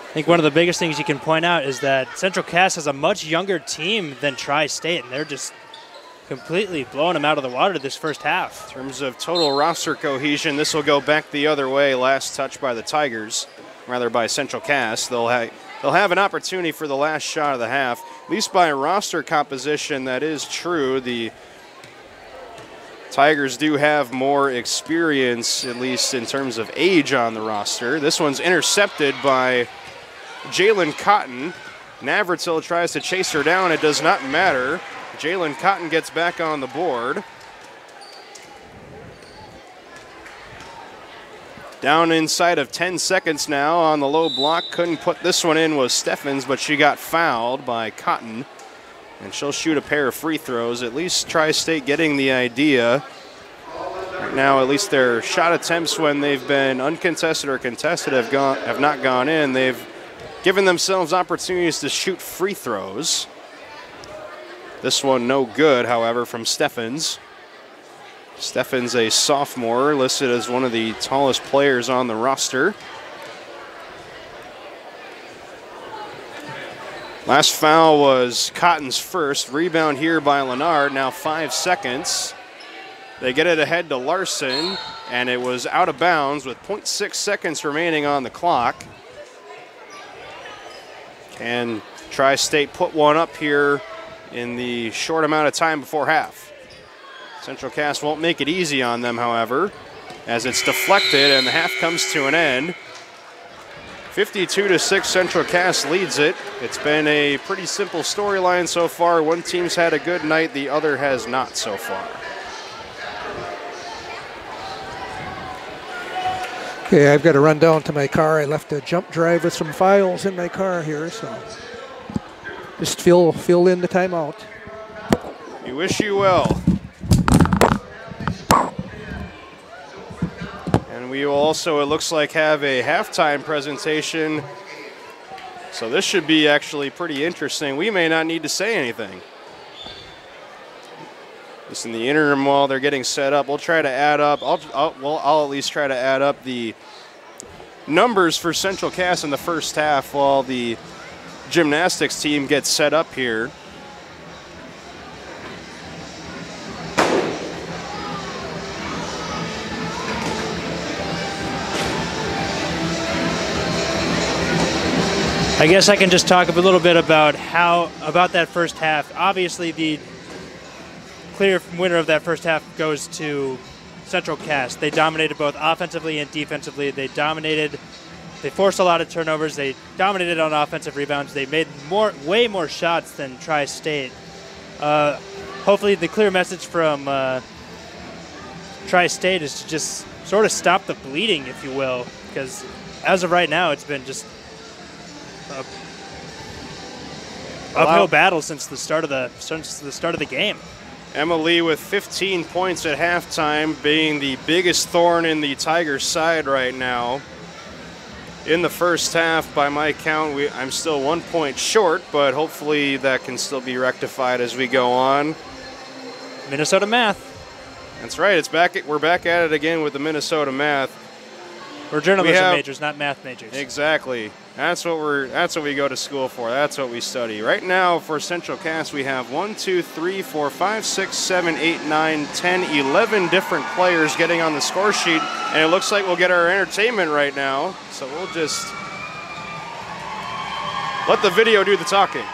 I think one of the biggest things you can point out is that Central Cass has a much younger team than Tri-State, and they're just completely blowing them out of the water this first half. In terms of total roster cohesion, this will go back the other way. Last touch by the Tigers, rather by Central Cass. They'll have an opportunity for the last shot of the half. At least by roster composition, that is true. The Tigers do have more experience, at least in terms of age on the roster. This one's intercepted by Jalen Cotton. Navratil tries to chase her down. It does not matter. Jalen Cotton gets back on the board. Down inside of 10 seconds now on the low block. Couldn't put this one in was Steffens, but she got fouled by Cotton. And she'll shoot a pair of free throws. At least Tri-State getting the idea. Right now, at least their shot attempts when they've been uncontested or contested have not gone in. They've given themselves opportunities to shoot free throws. This one no good, however, from Steffens. Steffens, a sophomore, listed as one of the tallest players on the roster. Last foul was Cotton's first. Rebound here by Lennard, now 5 seconds. They get it ahead to Larson, and it was out of bounds with 0.6 seconds remaining on the clock. Can Tri-State put one up here in the short amount of time before half? Central Cass won't make it easy on them, however, as it's deflected and the half comes to an end. 52-6, Central Cass leads it. It's been a pretty simple storyline so far. One team's had a good night, the other has not so far. Okay, I've got to run down to my car. I left a jump drive with some files in my car here, so just fill in the timeout. We wish you well. And we will also, it looks like, have a halftime presentation. So this should be actually pretty interesting. We may not need to say anything. Just in the interim while they're getting set up, we'll try to add up. I'll at least try to add up the numbers for Central Cass in the first half while the gymnastics team gets set up here. I guess I can just talk a little bit about that first half. Obviously, the clear winner of that first half goes to Central Cass. They dominated both offensively and defensively. They forced a lot of turnovers. They dominated on offensive rebounds. They made way more shots than Tri-State. Hopefully the clear message from Tri-State is to just sort of stop the bleeding, if you will, because as of right now, it's been just uphill battle since the start of the game. Emma Lee with 15 points at halftime, being the biggest thorn in the Tigers' side right now. In the first half, by my count, I'm still 1 point short, but hopefully that can still be rectified as we go on. Minnesota math. That's right. We're back at it again with the Minnesota math. We're journalism majors, not math majors. Exactly. That's what we go to school for. That's what we study. Right now for Central Cass, we have 1, 2, 3, 4, 5, 6, 7, 8, 9, 10, 11 different players getting on the score sheet, and it looks like we'll get our entertainment right now. So we'll just let the video do the talking.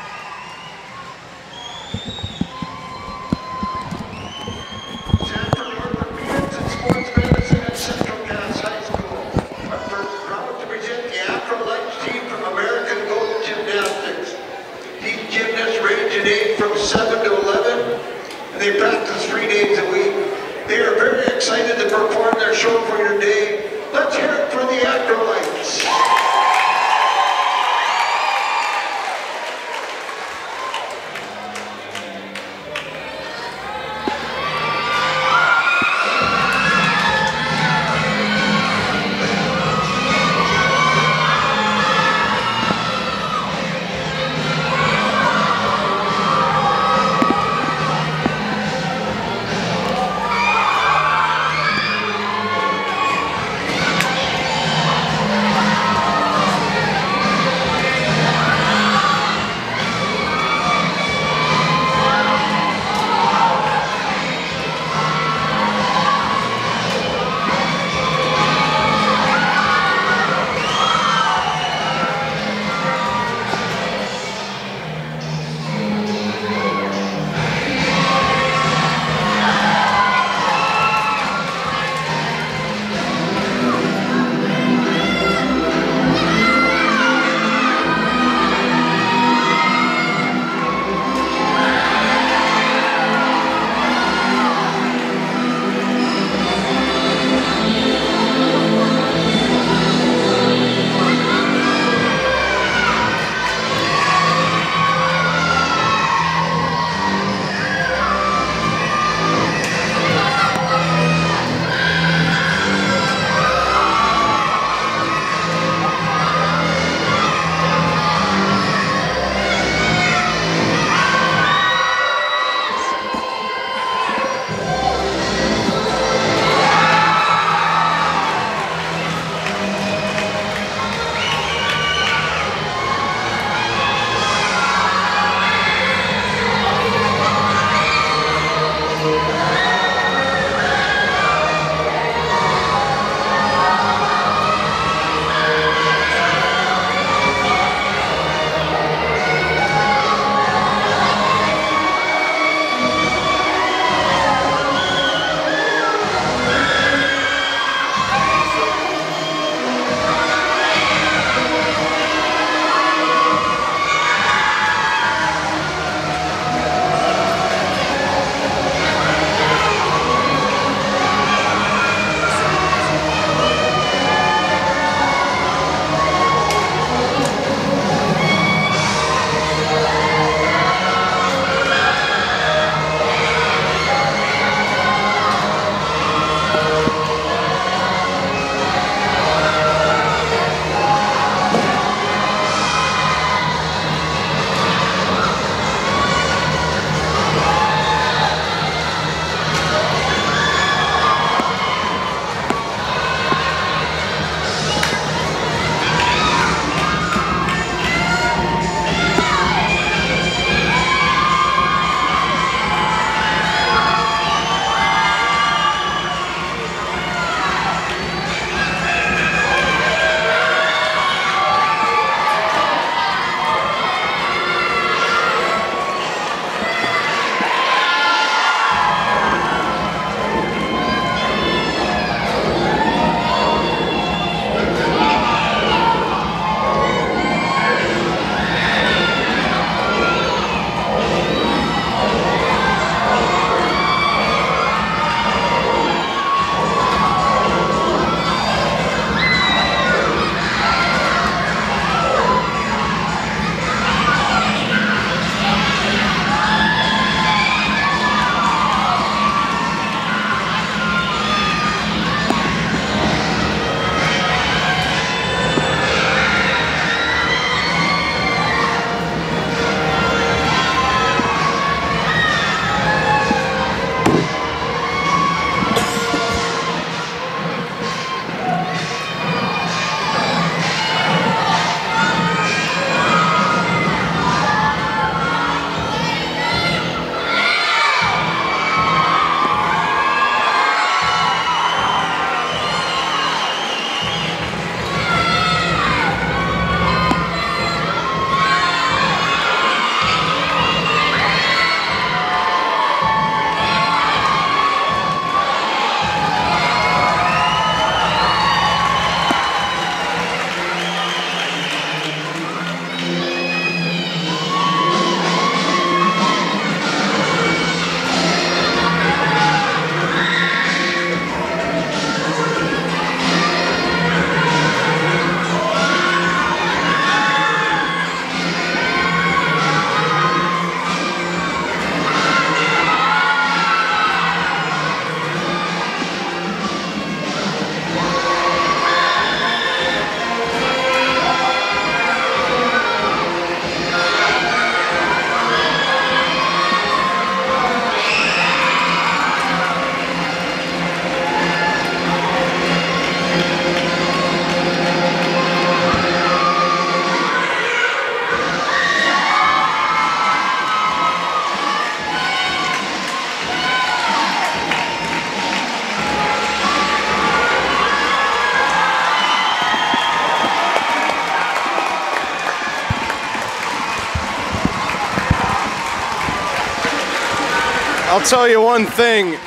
I'll tell you one thing.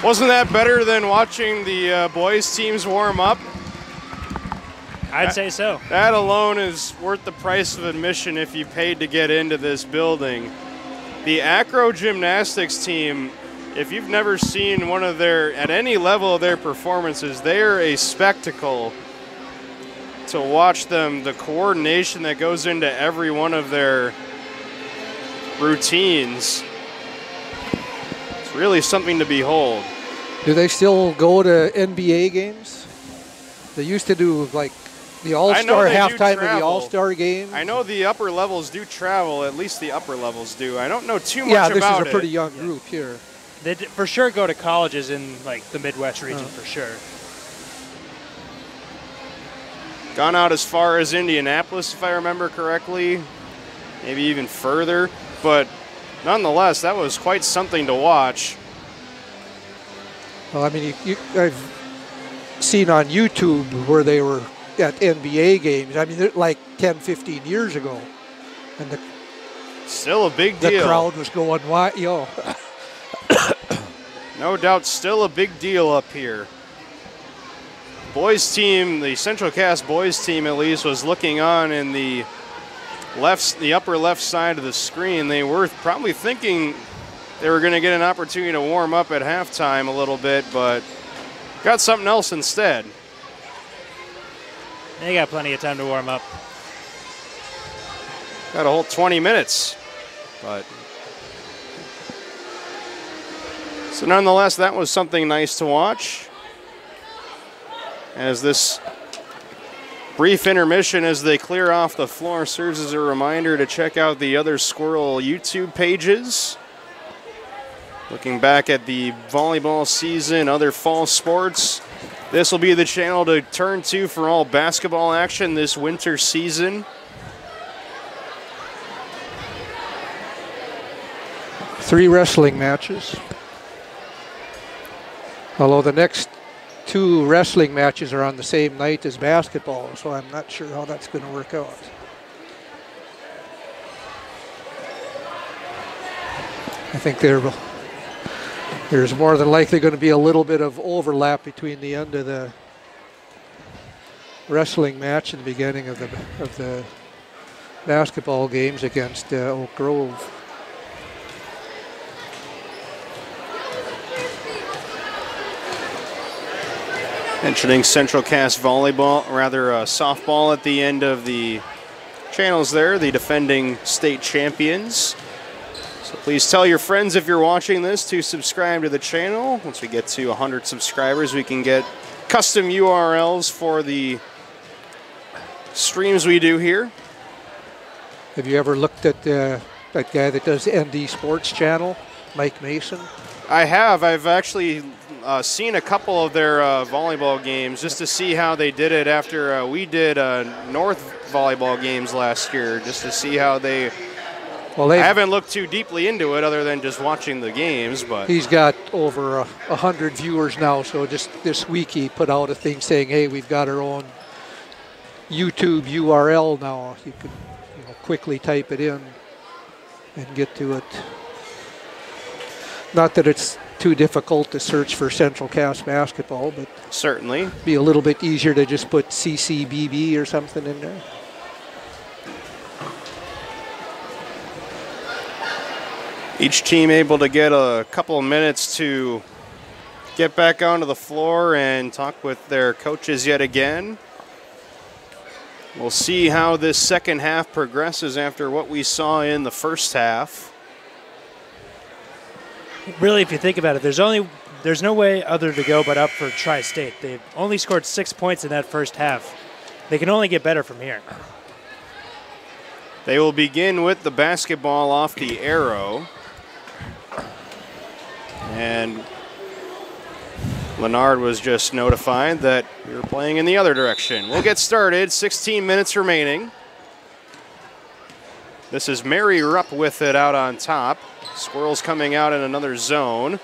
Wasn't that better than watching the boys teams warm up? I'd say so. That alone is worth the price of admission if you paid to get into this building. The acro gymnastics team, if you've never seen one of their, at any level of their performances, they are a spectacle to watch them. The coordination that goes into every one of their routines, it's really something to behold. Do they still go to NBA games? They used to do like the All-Star halftime of the All-Star game. I know the upper levels do travel, at least the upper levels do. I don't know too much about it. Yeah, this is a pretty young group here. They for sure go to colleges in like the Midwest region for sure. Gone out as far as Indianapolis, if I remember correctly, maybe even further. But nonetheless, that was quite something to watch. Well, I mean, I've seen on YouTube where they were at NBA games. I mean, like 10, 15 years ago. And still a big deal. The crowd was going wild, yo. No doubt, still a big deal up here. Boys team, the Central Cass boys team at least, was looking on in the upper left side of the screen. They were probably thinking they were going to get an opportunity to warm up at halftime a little bit, but got something else instead. They got plenty of time to warm up. Got a whole 20 minutes, but so nonetheless, that was something nice to watch. As this brief intermission as they clear off the floor serves as a reminder to check out the other Squirrel YouTube pages. Looking back at the volleyball season, other fall sports, this will be the channel to turn to for all basketball action this winter season. Three wrestling matches. Although the next two wrestling matches are on the same night as basketball, so I'm not sure how that's going to work out. I think there's more than likely going to be a little bit of overlap between the end of the wrestling match and the beginning of the basketball games against Oak Grove. Mentioning Central Cass volleyball, rather softball at the end of the channels there, the defending state champions. So please tell your friends if you're watching this to subscribe to the channel. Once we get to 100 subscribers, we can get custom URLs for the streams we do here. Have you ever looked at that guy that does ND Sports Channel, Mike Mason? I have. I've actually seen a couple of their volleyball games just to see how they did it after we did North volleyball games last year, just to see how they... Well, I haven't looked too deeply into it other than just watching the games, but... He's got over 100 viewers now, so just this week he put out a thing saying, hey, we've got our own YouTube URL now. You can quickly type it in and get to it. Not that it's too difficult to search for Central Cass basketball, but certainly be a little bit easier to just put CCBB or something in there. Each team able to get a couple of minutes to get back onto the floor and talk with their coaches yet again. We'll see how this second half progresses after what we saw in the first half. Really, if you think about it, there's no way other to go but up for Tri-State. They've only scored 6 points in that first half. They can only get better from here. They will begin with the basketball off the arrow. And Leonard was just notified that we were playing in the other direction. We'll get started. 16 minutes remaining. This is Mary Rupp with it out on top. Squirrels coming out in another zone.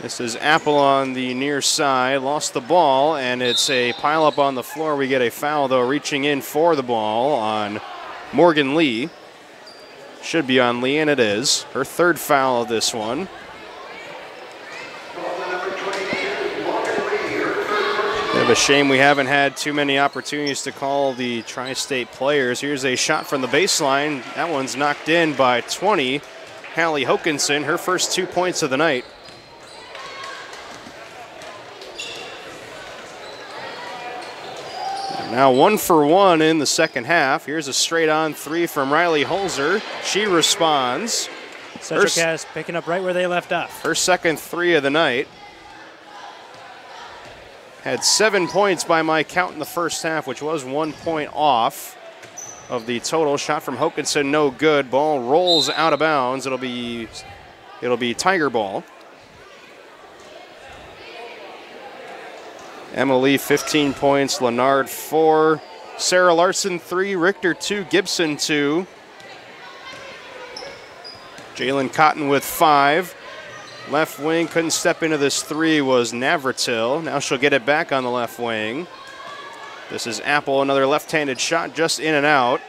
This is Apple on the near side. Lost the ball, and it's a pileup on the floor. We get a foul, though, reaching in for the ball on Morgan Lee. Should be on Lee, and it is. Her third foul of this one. Bit of a shame we haven't had too many opportunities to call the Tri-State players. Here's a shot from the baseline. That one's knocked in by 20. Hallie Hokinson, her first 2 points of the night. Now 1 for 1 in the second half. Here's a straight on three from Riley Holzer. She responds. Central Cass picking up right where they left off. Her second three of the night. Had 7 points by my count in the first half, which was 1 point off of the total. Shot from Hokinson, no good. Ball rolls out of bounds. It'll be Tiger ball. Emily 15 points, Lennard 4, Sarah Larson 3, Richter 2, Gibson 2. Jalen Cotton with 5. Left wing couldn't step into this three was Navratil. Now she'll get it back on the left wing. This is Apple, another left-handed shot just in and out.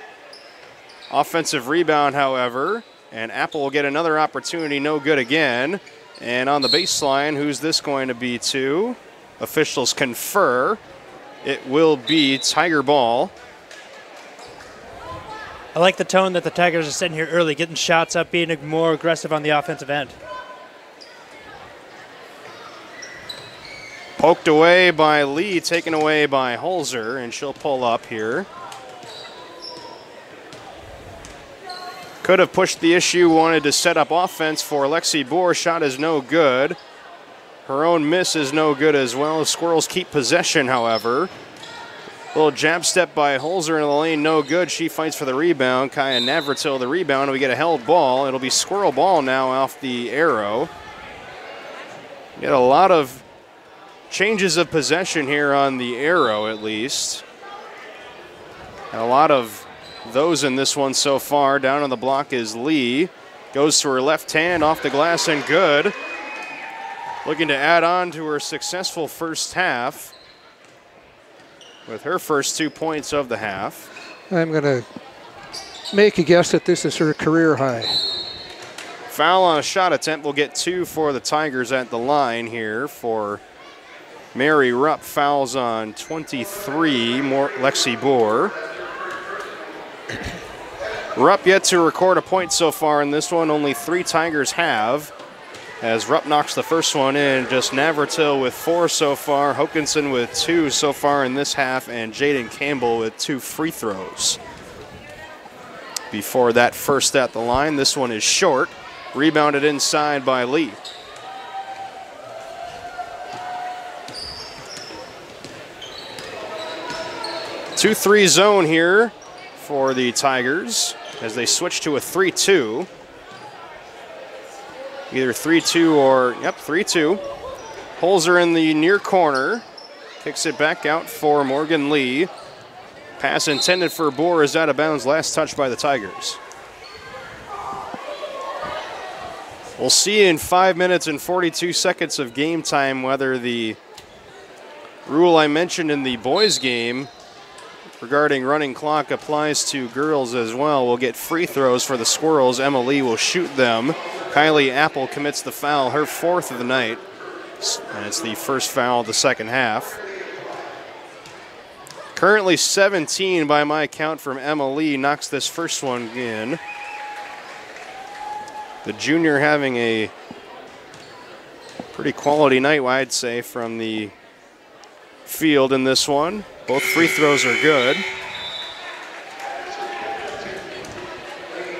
Offensive rebound, however, and Apple will get another opportunity, no good again. And on the baseline, who's this going to be to? Officials confer. It will be Tiger ball. I like the tone that the Tigers are setting here early, getting shots up, being more aggressive on the offensive end. Poked away by Lee, taken away by Holzer, and she'll pull up here. Could have pushed the issue, wanted to set up offense for Lexi Boer. Shot is no good. Her own miss is no good as well. The Squirrels keep possession, however. Little jab step by Holzer in the lane, no good. She fights for the rebound. Kaya Navratil the rebound, and we get a held ball. It'll be Squirrel ball now off the arrow. Get a lot of changes of possession here on the arrow, at least. And a lot of those in this one so far. Down on the block is Lee. Goes to her left hand, off the glass, and good. Looking to add on to her successful first half with her first 2 points of the half. I'm going to make a guess that this is her career high. Foul on a shot attempt. We'll get 2 for the Tigers at the line here for Mary Rupp. Fouls on 23, more Lexi Boer. Rupp yet to record a point so far in this one. Only 3 Tigers have. As Rupp knocks the first one in, just Navratil with 4 so far, Hokinson with 2 so far in this half, and Jaden Campbell with 2 free throws. Before that first at the line, this one is short, rebounded inside by Lee. Two-three zone here for the Tigers as they switch to a 3-2. Either 3-2 or, 3-2. Holzer in the near corner. Kicks it back out for Morgan Lee. Pass intended for Boer is out of bounds. Last touch by the Tigers. We'll see in 5 minutes and 42 seconds of game time whether the rule I mentioned in the boys game regarding running clock applies to girls as well. We'll get free throws for the Squirrels. Emma Lee will shoot them. Kylie Apple commits the foul, her 4th of the night. And it's the first foul of the second half. Currently 17 by my count from Emma Lee. Knocks this first one in. The junior having a pretty quality night, I'd say, from the field in this one. Both free throws are good.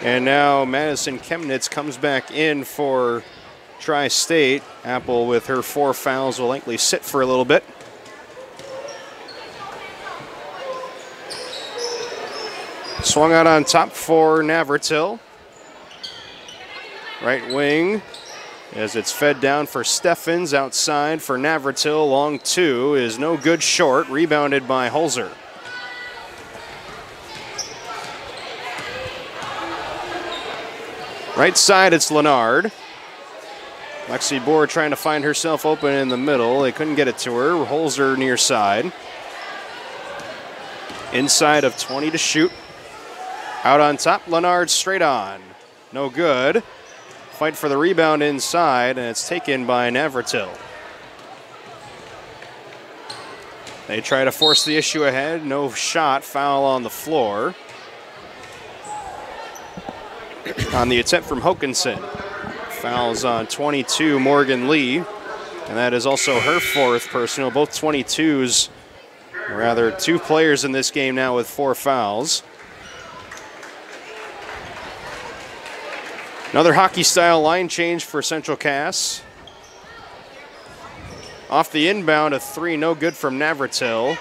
And now Madison Chemnitz comes back in for Tri-State. Apple with her 4 fouls will likely sit for a little bit. Swung out on top for Navratil. Right wing as it's fed down for Steffens. Outside for Navratil. Long 2 is no good short. Rebounded by Holzer. Right side, it's Lennard. Lexi Boer trying to find herself open in the middle. They couldn't get it to her. Holzer near side. Inside of 20 to shoot. Out on top, Lennard straight on. no good. Fight for the rebound inside, and it's taken by Navratil. They try to force the issue ahead. No shot. Foul on the floor. On the attempt from Hokinson. Fouls on 22, Morgan Lee. And that is also her 4th personal. Both 22s, rather 2 players in this game now with 4 fouls. Another hockey-style line change for Central Cass. Off the inbound, a 3, no good from Navratil.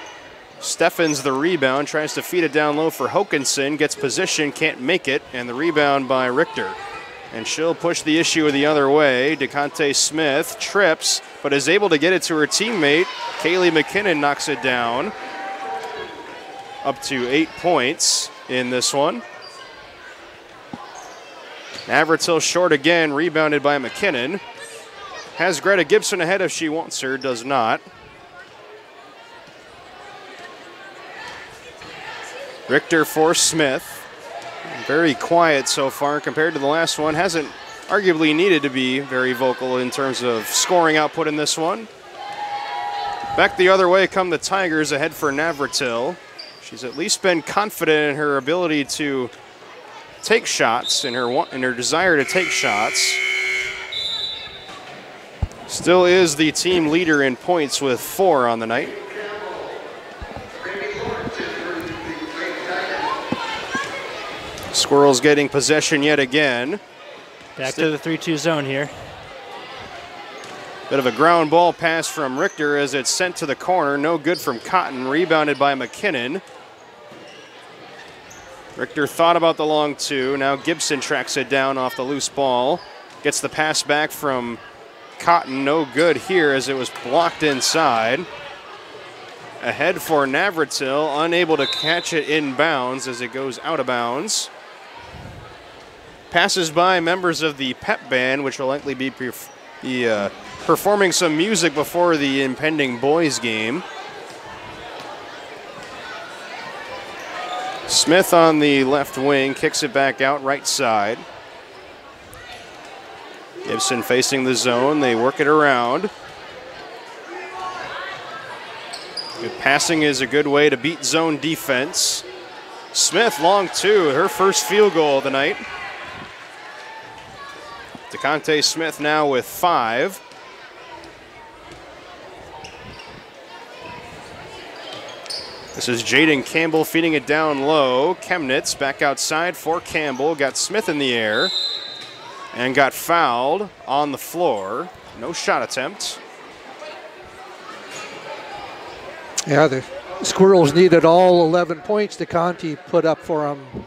Steffens the rebound, tries to feed it down low for Hokinson, gets position, can't make it, and the rebound by Richter. And she'll push the issue the other way. DeConte Smith trips, but is able to get it to her teammate. Kaylee McKinnon knocks it down. Up to 8 points in this one. Navratil short again, rebounded by McKinnon. Has Greta Gibson ahead if she wants her, does not. Richter for Smith. Very quiet so far compared to the last one. Hasn't arguably needed to be very vocal in terms of scoring output in this one. Back the other way come the Tigers, ahead for Navratil. She's at least been confident in her ability to take shots, in her desire to take shots. Still is the team leader in points with 4 on the night. Squirrels getting possession yet again. Back to the 3-2 zone here. Bit of a ground ball pass from Richter as it's sent to the corner. No good from Cotton, rebounded by McKinnon. Richter thought about the long 2. Now Gibson tracks it down off the loose ball. Gets the pass back from Cotton, no good here as it was blocked inside. Ahead for Navratil, unable to catch it in bounds as it goes out of bounds. Passes by members of the pep band, which will likely be performing some music before the impending boys game. Smith on the left wing, kicks it back out right side. Gibson facing the zone, they work it around. Good passing is a good way to beat zone defense. Smith, long 2, her first field goal of the night. DeConte Smith now with 5. This is Jaden Campbell feeding it down low. Chemnitz back outside for Campbell, got Smith in the air and got fouled on the floor. No shot attempt. Yeah, the Squirrels needed all 11 points DeConte put up for them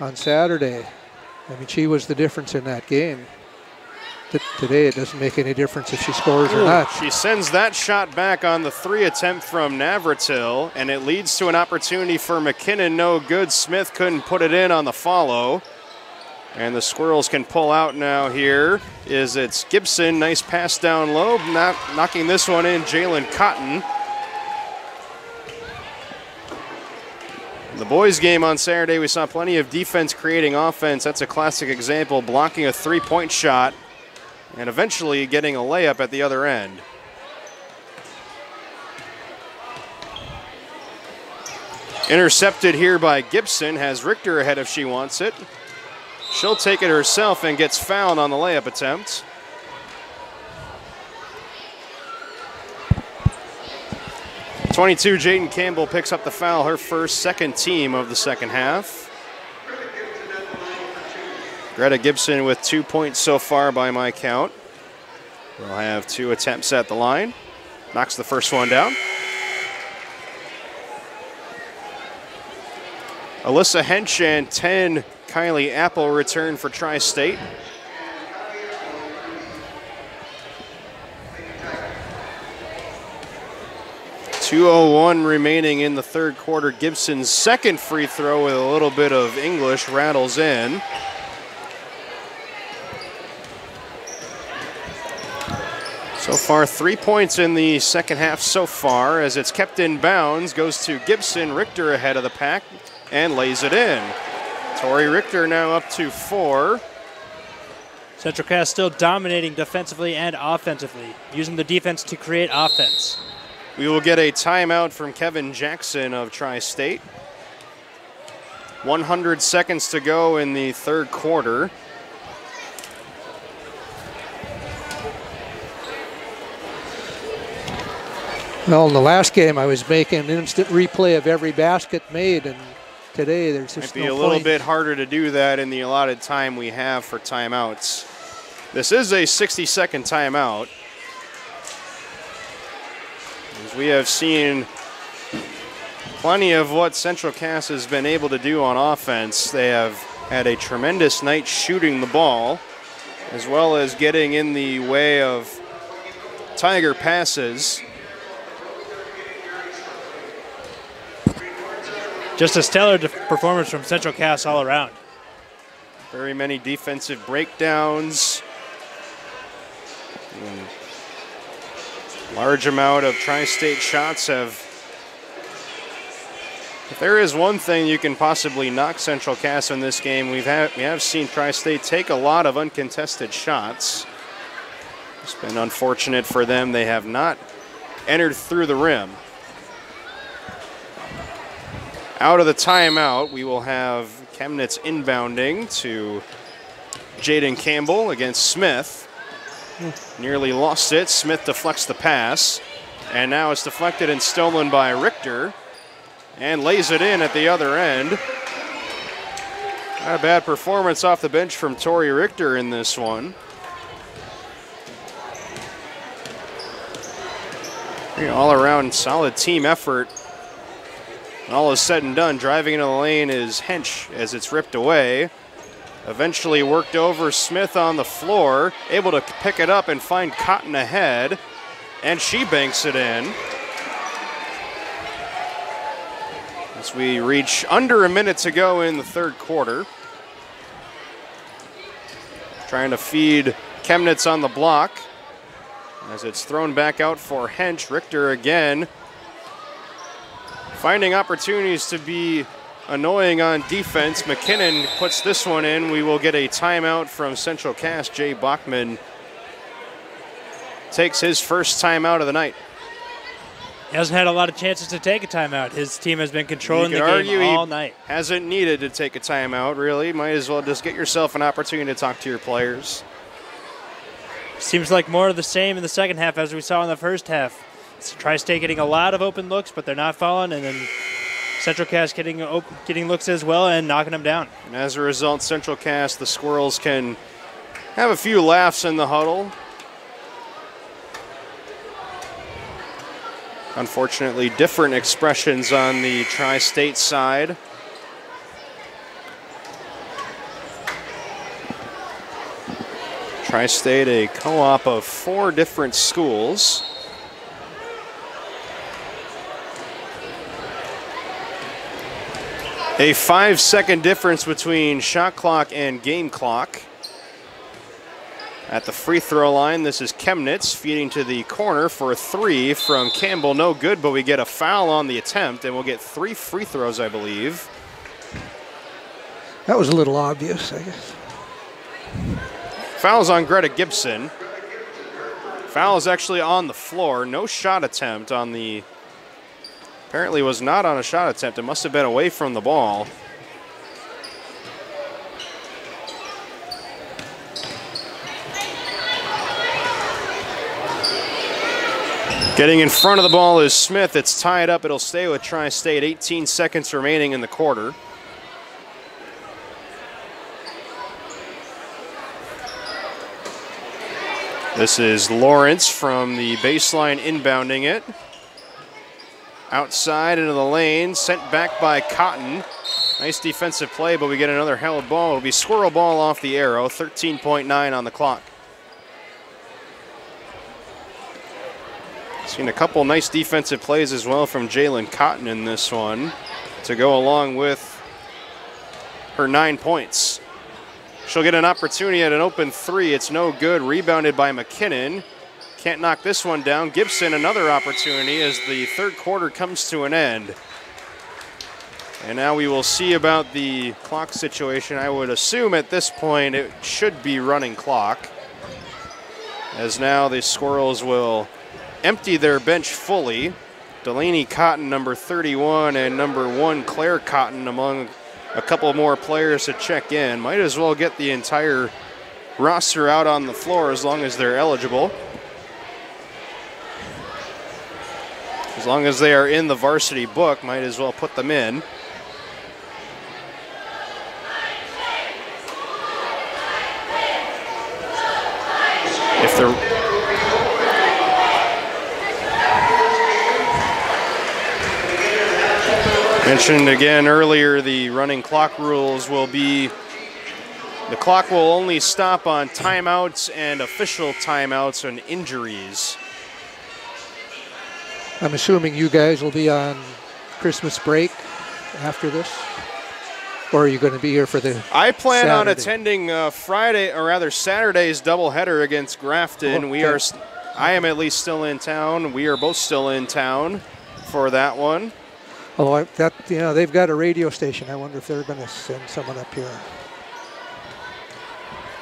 on Saturday. I mean, she was the difference in that game. Today, it doesn't make any difference if she scores or not. She sends that shot back on the 3 attempt from Navratil, and it leads to an opportunity for McKinnon. No good. Smith couldn't put it in on the follow. And the Squirrels can pull out now here. It's Gibson. Nice pass down low. Not knocking this one in, Jalen Cotton. The boys' game on Saturday, we saw plenty of defense creating offense. That's a classic example, blocking a 3-point shot and eventually getting a layup at the other end. Intercepted here by Gibson, has Richter ahead if she wants it. She'll take it herself and gets fouled on the layup attempt. .22, Jaden Campbell picks up the foul, her first, second team of the second half. Greta Gibson with 2 points so far by my count. We'll have 2 attempts at the line. Knocks the first one down. Alyssa Hench and 10, Kylie Apple return for Tri-State. .201 remaining in the third quarter. Gibson's second free throw with a little bit of English rattles in. So far, 3 points in the second half so far as it's kept in bounds. Goes to Gibson. Richter ahead of the pack and lays it in. Tori Richter now up to 4. Central Cass still dominating defensively and offensively, using the defense to create offense. We will get a timeout from Kevin Jackson of Tri-State. 100 seconds to go in the third quarter. Well, in the last game, I was making an instant replay of every basket made, and today there's just Might be no a little point. bit harder to do that in the allotted time we have for timeouts. This is a 60-second timeout. As we have seen plenty of what Central Cass has been able to do on offense. They have had a tremendous night shooting the ball, as well as getting in the way of Tiger passes. Just a stellar performance from Central Cass all around. Very many defensive breakdowns. Large amount of Tri-State shots have. If there is one thing you can possibly knock Central Cass in this game, we have seen Tri-State take a lot of uncontested shots. It's been unfortunate for them. They have not entered through the rim. Out of the timeout, we will have Chemnitz inbounding to Jaden Campbell against Smith. Nearly lost it. Smith deflects the pass. And now it's deflected and stolen by Richter. And lays it in at the other end. Not a bad performance off the bench from Tori Richter in this one. All around solid team effort. When all is said and done, driving into the lane is Hench as it's ripped away. Eventually worked over Smith on the floor, able to pick it up and find Cotton ahead, and she banks it in. As we reach under a minute to go in the third quarter. Trying to feed Chemnitz on the block as it's thrown back out for Hench. Richter again. Finding opportunities to be annoying on defense. McKinnon puts this one in. We will get a timeout from Central Cass. Jay Bachman takes his first timeout of the night. He hasn't had a lot of chances to take a timeout. His team has been controlling the game all night. Hasn't needed to take a timeout, really. Might as well just get yourself an opportunity to talk to your players. Seems like more of the same in the second half as we saw in the first half. Tri-State getting a lot of open looks, but they're not falling, and then Central Cass getting looks as well and knocking them down. And as a result, Central Cass, the Squirrels can have a few laughs in the huddle. Unfortunately, different expressions on the Tri-State side. Tri-State, a co-op of 4 different schools. A 5-second difference between shot clock and game clock. At the free throw line, this is Chemnitz feeding to the corner for a 3 from Campbell. No good, but we get a foul on the attempt, and we'll get 3 free throws, I believe. That was a little obvious, I guess. Foul's on Greta Gibson. Foul is actually on the floor. No shot attempt on the... Apparently was not on a shot attempt. It must have been away from the ball. Getting in front of the ball is Smith. It's tied up. It'll stay with Tri-State. 18 seconds remaining in the quarter. This is Lawrence from the baseline inbounding it. Outside into the lane, sent back by Cotton. Nice defensive play, but we get another held ball. It'll be squirrel ball off the arrow, 13.9 on the clock. Seen a couple nice defensive plays as well from Jalen Cotton in this one to go along with her 9 points. She'll get an opportunity at an open 3. It's no good. Rebounded by McKinnon. Can't knock this one down. Gibson, another opportunity as the third quarter comes to an end. And now we will see about the clock situation. I would assume at this point it should be running clock, as now the Squirrels will empty their bench fully. Delaney Cotton, number 31, and number 1, Claire Cotton, among a couple more players to check in. Might as well get the entire roster out on the floor as long as they're eligible. As long as they are in the varsity book, might as well put them in. If they're mentioned again earlier, the running clock rules will be the clock will only stop on timeouts and official timeouts and injuries. I'm assuming you guys will be on Christmas break after this, or are you going to be here for the I plan Saturday? on attending Friday, or rather Saturday's doubleheader against Grafton. Okay. I am at least still in town. We are both still in town for that one. Although they've got a radio station. I wonder if they're going to send someone up here.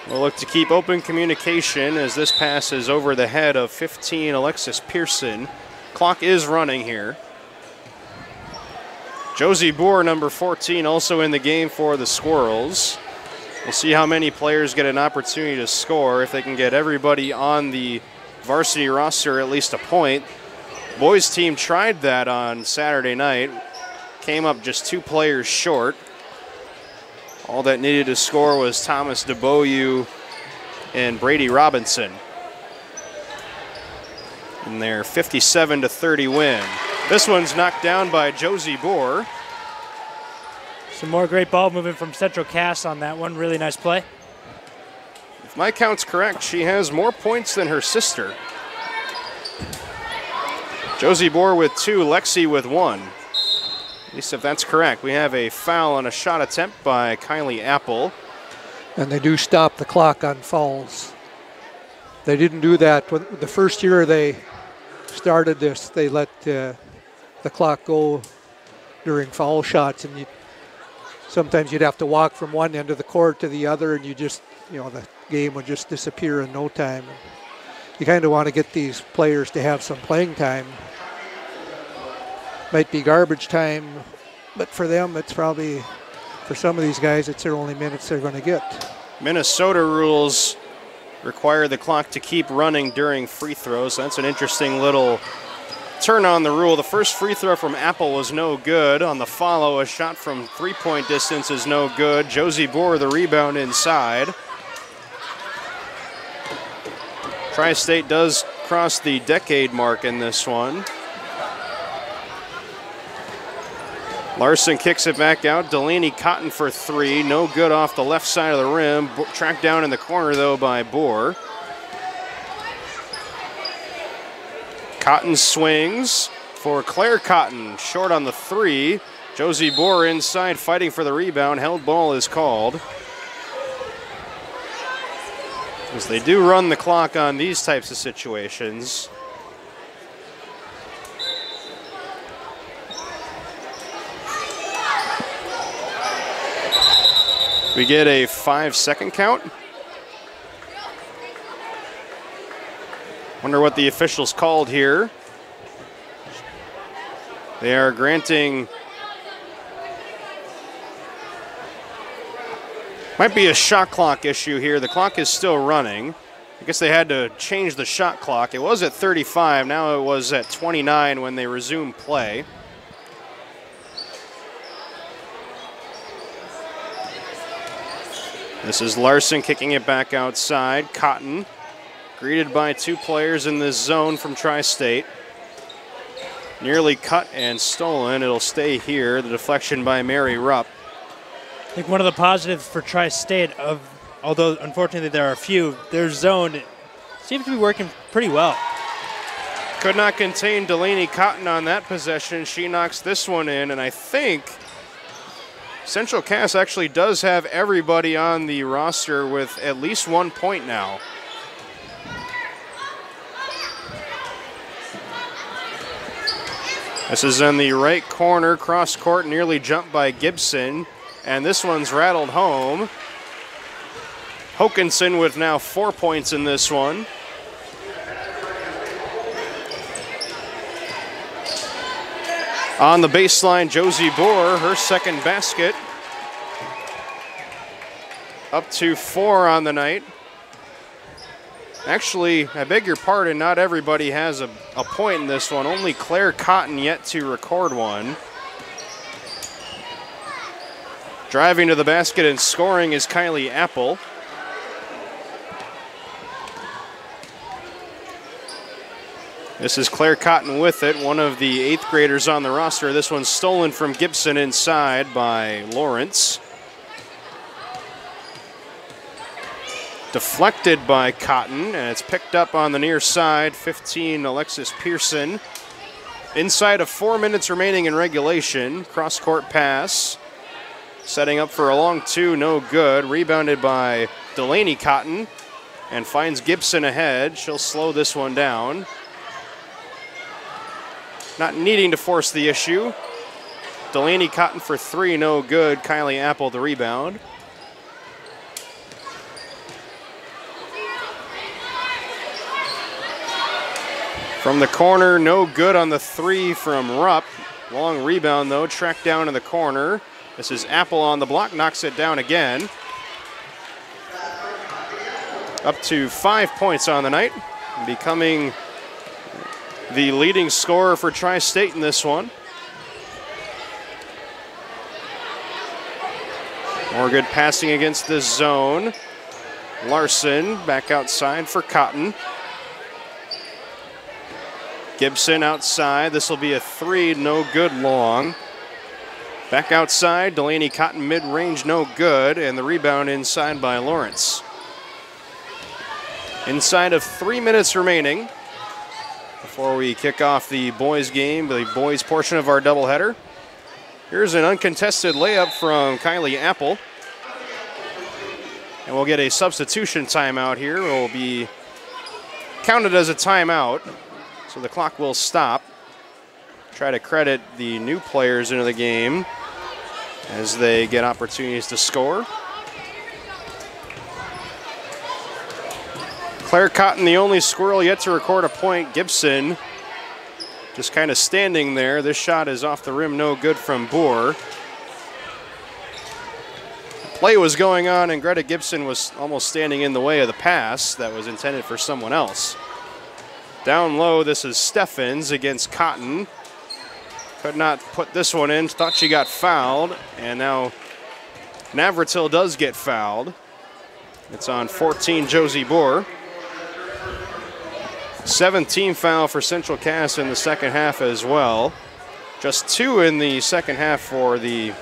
We'll look to keep open communication as this pass is over the head of 15, Alexis Pearson. Clock is running here. Josie Boer, number 14, also in the game for the Squirrels. We'll see how many players get an opportunity to score. If they can get everybody on the varsity roster at least a point. Boys team tried that on Saturday night. Came up just 2 players short. All that needed to score was Thomas DeBoyu and Brady Robinson in their 57-30 win. This one's knocked down by Josie Boer. Some more great ball movement from Central Cass on that one. Really nice play. If my count's correct, she has more points than her sister. Josie Boer with 2, Lexi with 1. At least if that's correct. We have a foul on a shot attempt by Kylie Apple. And they do stop the clock on fouls. They didn't do that the first year they started this. They let the clock go during foul shots, and sometimes you'd have to walk from one end of the court to the other, and the game would just disappear in no time. You kind of want to get these players to have some playing time. Might be garbage time, but for them, it's probably, for some of these guys, it's their only minutes they're going to get. Minnesota rules require the clock to keep running during free throws. That's an interesting little turn on the rule. The first free throw from Apple was no good. On the follow, a shot from 3-point distance is no good. Josie Boer, the rebound inside. Tri-State does cross the decade mark in this one. Larson kicks it back out. Delaney Cotton for 3. No good off the left side of the rim. Tracked down in the corner, though, by Boer. Cotton swings for Claire Cotton. Short on the 3. Josie Boer inside fighting for the rebound. Held ball is called. As they do run the clock on these types of situations. We get a 5-second count. Wonder what the officials called here. They are granting, might be a shot clock issue here. The clock is still running. I guess they had to change the shot clock. It was at 35, now it was at 29 when they resumed play. This is Larson kicking it back outside. Cotton greeted by 2 players in this zone from Tri-State. Nearly cut and stolen. It'll stay here. The deflection by Mary Rupp. I think one of the positives for Tri-State, although unfortunately there are a few, their zone seems to be working pretty well. Could not contain Delaney Cotton on that possession. She knocks this one in, and I think Central Cass actually does have everybody on the roster with at least 1 point now. This is in the right corner, cross court, nearly jumped by Gibson, and this one's rattled home. Hokinson with now 4 points in this one. On the baseline, Josie Boer, her second basket. Up to 4 on the night. Actually, I beg your pardon, not everybody has a point in this one. Only Claire Cotton yet to record one. Driving to the basket and scoring is Kylie Apple. This is Claire Cotton with it, one of the 8th graders on the roster. This one's stolen from Gibson inside by Lawrence. Deflected by Cotton, and it's picked up on the near side. 15, Alexis Pearson. Inside of 4 minutes remaining in regulation. Cross-court pass. Setting up for a long 2, no good. Rebounded by Delaney Cotton, and finds Gibson ahead. She'll slow this one down. Not needing to force the issue. Delaney Cotton for 3, no good. Kylie Apple the rebound. From the corner, no good on the 3 from Rupp. Long rebound though, tracked down in the corner. This is Apple on the block, knocks it down again. Up to 5 points on the night, becoming the leading scorer for Tri-State in this one. More good passing against this zone. Larson back outside for Cotton. Gibson outside. This will be a 3, no good long. Back outside, Delaney Cotton mid-range, no good, and the rebound inside by Lawrence. Inside of 3 minutes remaining before we kick off the boys game, the boys portion of our doubleheader. Here's an uncontested layup from Kylie Apple. And we'll get a substitution timeout here. It will be counted as a timeout, so the clock will stop. Try to credit the new players into the game as they get opportunities to score. Claire Cotton, the only squirrel yet to record a point. Gibson just kind of standing there. This shot is off the rim, no good from Boer. Play was going on and Greta Gibson was almost standing in the way of the pass that was intended for someone else. Down low, this is Steffens against Cotton. Could not put this one in, thought she got fouled, and now Navratil does get fouled. It's on 14, Josie Boer. 17 foul for Central Cass in the second half as well. Just 2 in the second half for the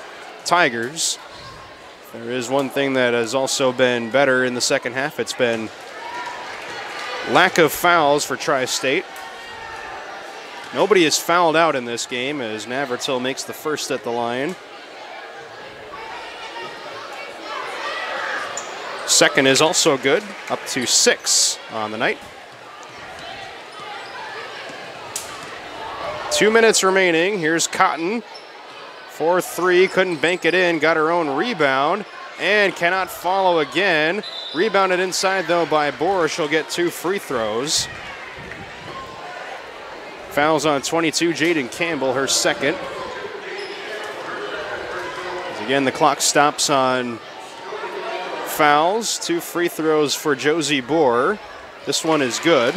Tigers. There is one thing that has also been better in the second half. It's been lack of fouls for Tri-State. Nobody is fouled out in this game as Navratil makes the first at the line. Second is also good, up to 6 on the night. 2 minutes remaining. Here's Cotton. 4-3, couldn't bank it in, got her own rebound, and cannot follow again. Rebounded inside though by Boer. She'll get 2 free throws. Fouls on 22, Jaden Campbell, her second. As again, the clock stops on fouls. 2 free throws for Josie Boer. This one is good.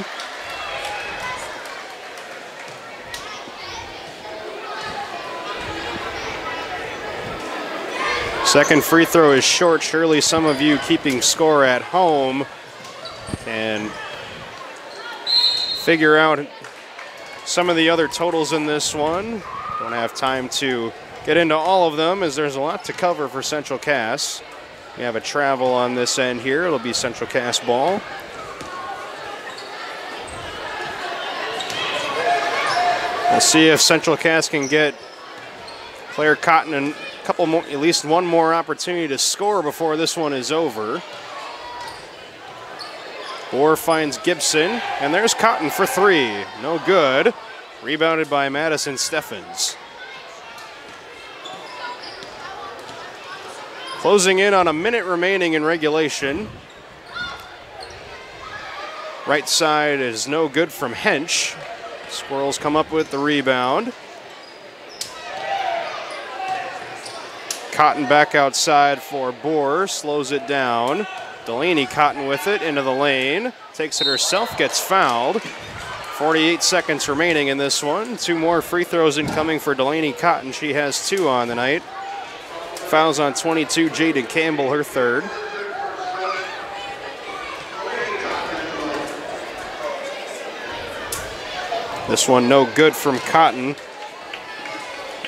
Second free throw is short. Surely some of you keeping score at home can figure out some of the other totals in this one. Don't have time to get into all of them as there's a lot to cover for Central Cass. We have a travel on this end here. It'll be Central Cass ball. We'll see if Central Cass can get Claire Cotton and couple more, at least one more opportunity to score before this one is over. Boer finds Gibson, and there's Cotton for 3. No good. Rebounded by Madison Steffens. Closing in on a minute remaining in regulation. Right side is no good from Hench. Squirrels come up with the rebound. Cotton back outside for Bohr, slows it down. Delaney Cotton with it into the lane. Takes it herself, gets fouled. 48 seconds remaining in this one. 2 more free throws incoming for Delaney Cotton. She has 2 on the night. Fouls on 22, Jaden Campbell, her 3rd. This one no good from Cotton.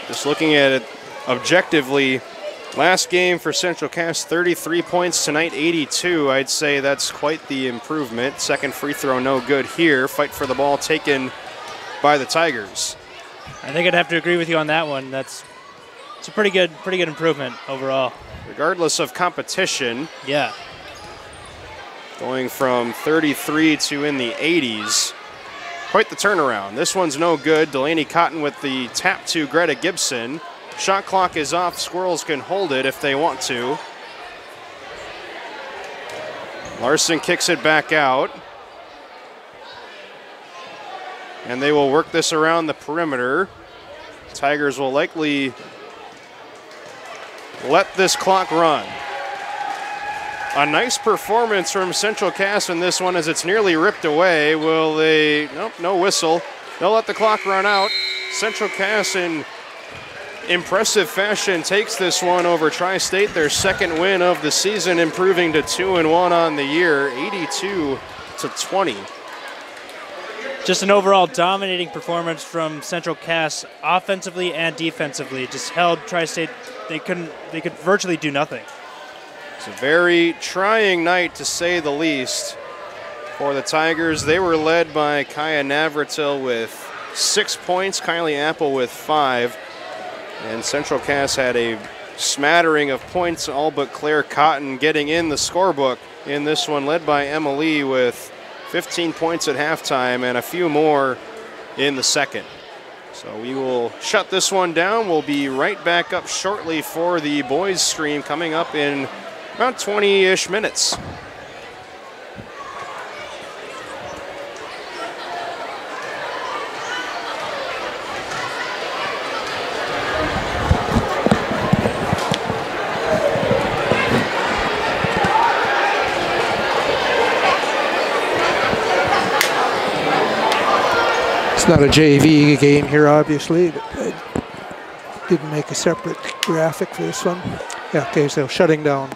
Just looking at it objectively, last game for Central Cass, 33 points, tonight 82. I'd say that's quite the improvement. Second free throw no good here. Fight for the ball taken by the Tigers. I think I'd have to agree with you on that one. It's a pretty good improvement overall. Regardless of competition. Yeah. Going from 33 to in the 80s. Quite the turnaround. This one's no good. Delaney Cotton with the tap to Greta Gibson. Shot clock is off. Squirrels can hold it if they want to. Larson kicks it back out. And they will work this around the perimeter. Tigers will likely let this clock run. A nice performance from Central Cass in this one as it's nearly ripped away. Will they? Nope, no whistle. They'll let the clock run out. Central Cass in impressive fashion takes this one over Tri-State, their 2nd win of the season, improving to 2-1 on the year, 82-20. Just an overall dominating performance from Central Cass, offensively and defensively. Just held Tri-State. They could virtually do nothing. It's a very trying night, to say the least, for the Tigers. They were led by Kaya Navratil with 6 points, Kylie Apple with 5, and Central Cass had a smattering of points, all but Claire Cotton getting in the scorebook in this one, led by Emma Lee with 15 points at halftime and a few more in the second. So we will shut this one down. We'll be right back up shortly for the boys stream coming up in about 20-ish minutes. It's not a JV game here, obviously. I didn't make a separate graphic for this one. Yeah, okay, so shutting down.